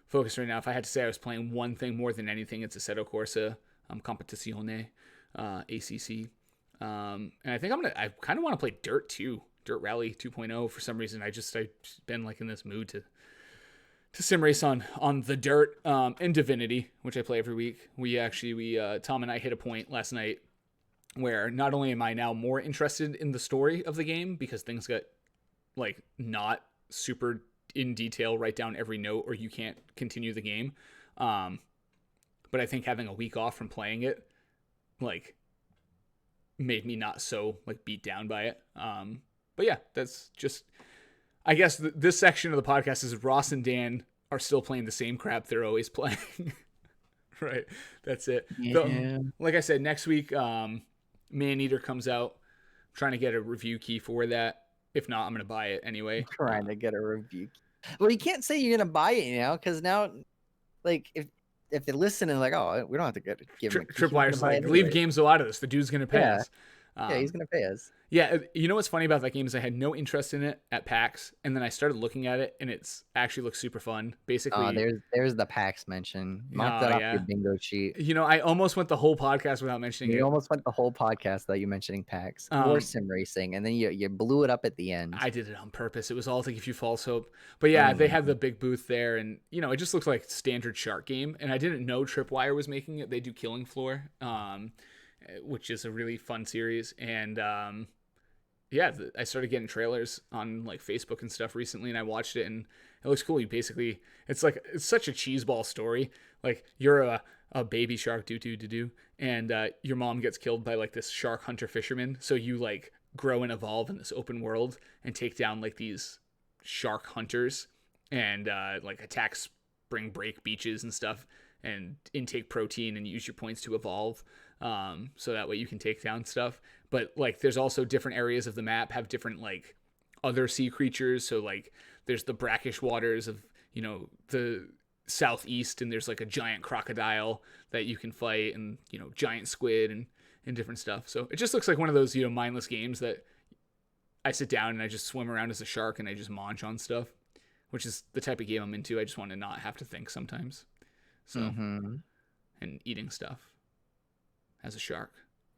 focus right now. If I had to say I was playing one thing more than anything, it's Assetto Corsa, Competizione, ACC. And I think I kind of want to play Dirt 2, Dirt Rally 2.0 for some reason. I've been like in this mood to sim race on the dirt, and Divinity, which I play every week. We Tom and I hit a point last night where not only am I now more interested in the story of the game because things get like not super in detail, write down every note or you can't continue the game. But I think having a week off from playing it like made me not so like beat down by it. But yeah, that's just, I guess this section of the podcast is Ross and Dan are still playing the same crap they're always playing. Right. That's it. Yeah. Like I said, next week, Maneater comes out. I'm trying to get a review key for that. If not, I'm going to buy it anyway. Trying to get a review. Well, you can't say you're gonna buy it now, because now, like, if they listen and like, oh, we don't have to give him a key. Tripwire's like, leave Gamezo out of this. The dude's going to pay us. Yeah, he's gonna pay us. Yeah, you know what's funny about that game is I had no interest in it at PAX, and then I started looking at it, and it's actually looks super fun. Basically, there's the PAX mention. Mark that off your bingo sheet. You know, I almost went the whole podcast without mentioning it. You almost went the whole podcast without you mentioning PAX or sim racing, and then you blew it up at the end. I did it on purpose. It was all to give you false hope. But yeah, they had the big booth there, and you know, it just looks like standard shark game. And I didn't know Tripwire was making it. They do Killing Floor, which is a really fun series, and yeah, I started getting trailers on like Facebook and stuff recently, and I watched it, and it looks cool. You basically, it's such a cheeseball story. Like you're a baby shark, and your mom gets killed by like this shark hunter fisherman. So you like grow and evolve in this open world and take down like these shark hunters and like attack spring break beaches and stuff, and intake protein and use your points to evolve. So that way you can take down stuff. But like there's also different areas of the map have different like other sea creatures. So like there's the brackish waters of, you know, the southeast, and there's like a giant crocodile that you can fight, and, you know, giant squid and different stuff. So it just looks like one of those, you know, mindless games that I sit down and I just swim around as a shark and I just munch on stuff, which is the type of game I'm into. I just want to not have to think sometimes. So, and eating stuff as a shark.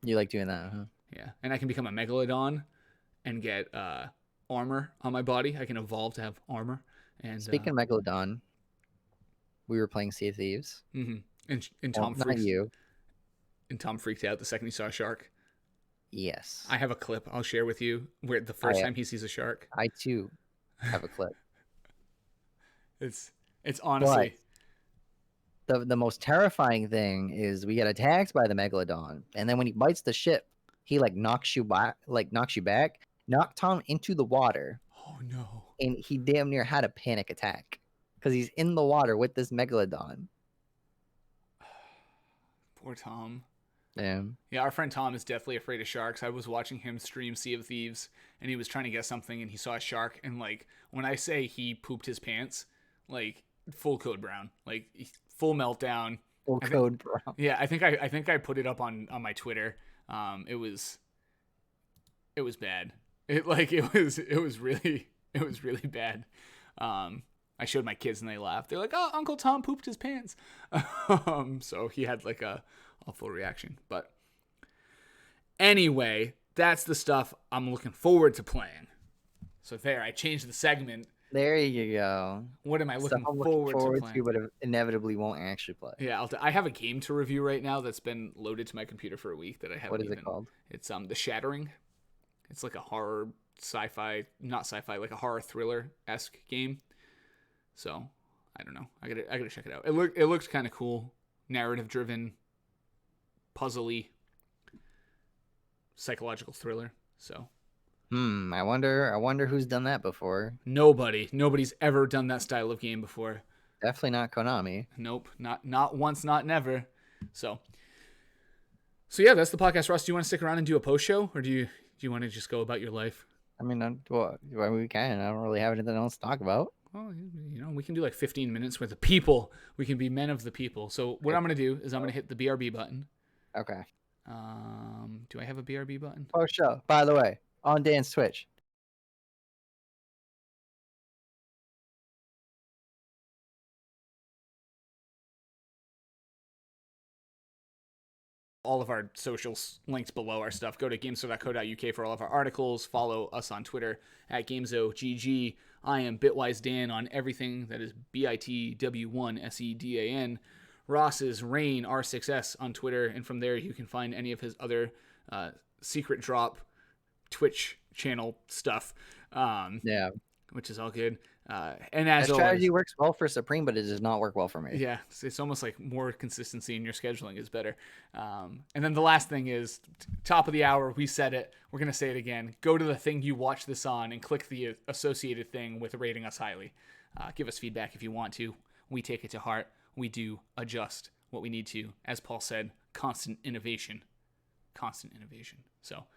You like doing that, huh? Yeah, and I can become a megalodon and get armor on my body. I can evolve to have armor. And speaking of megalodon, we were playing Sea of Thieves. And Tom freaked, not you. And Tom freaked out the second he saw a shark. Yes. I have a clip I'll share with you where the first time he sees a shark. I too have a clip. It's honestly. But the most terrifying thing is we get attacked by the megalodon, and then when he bites the ship, he like knocks you back, knocked Tom into the water. Oh no. And he damn near had a panic attack because he's in the water with this megalodon. Poor Tom. Yeah. Yeah, our friend Tom is deathly afraid of sharks. I was watching him stream Sea of Thieves, and he was trying to get something, and he saw a shark, and like when I say he pooped his pants, like full code brown, like full meltdown. Full code brown. Yeah, I think I put it up on my Twitter. It was bad. It was really bad. I showed my kids and they laughed. They're like, "Oh, Uncle Tom pooped his pants." So he had like a full reaction. But anyway, that's the stuff I'm looking forward to playing. So there, I changed the segment. There you go. What am I looking forward to playing? But inevitably won't actually play. Yeah, I have a game to review right now that's been loaded to my computer for a week that I haven't. What is it called? It's The Shattering. It's like a horror not sci-fi, like a horror thriller-esque game. So I don't know. I gotta check it out. It looks kind of cool, narrative-driven, puzzly, psychological thriller. So. I wonder who's done that before. Nobody's ever done that style of game before. Definitely not Konami. Not once, not never. So yeah, that's the podcast. Ross, do you want to stick around and do a post show, or do you want to just go about your life? I mean, we can. I don't really have anything else to talk about. Well, you know, we can do like 15 minutes with the people. We can be men of the people. So what I'm gonna do is I'm gonna hit the BRB button. Okay. Do I have a BRB button? Post show. By the way, on Dan's Twitch. all of our socials linked below our stuff. Go to gamezo.co.uk for all of our articles. Follow us on Twitter at GamezoGG. I am Bitwise Dan on everything. That is BITW1SEDAN. Ross is Rain R6S on Twitter, and from there you can find any of his other secret drop Twitch channel stuff. Yeah. Which is all good. And as That strategy always, works well for Supreme, but it does not work well for me. yeah, it's almost like more consistency in your scheduling is better. And then the last thing is top of the hour. We said it. We're going to say it again. Go to the thing you watch this on and click the associated thing with rating us highly. Give us feedback if you want to. We take it to heart. We do adjust what we need to. As Paul said, constant innovation. Constant innovation. So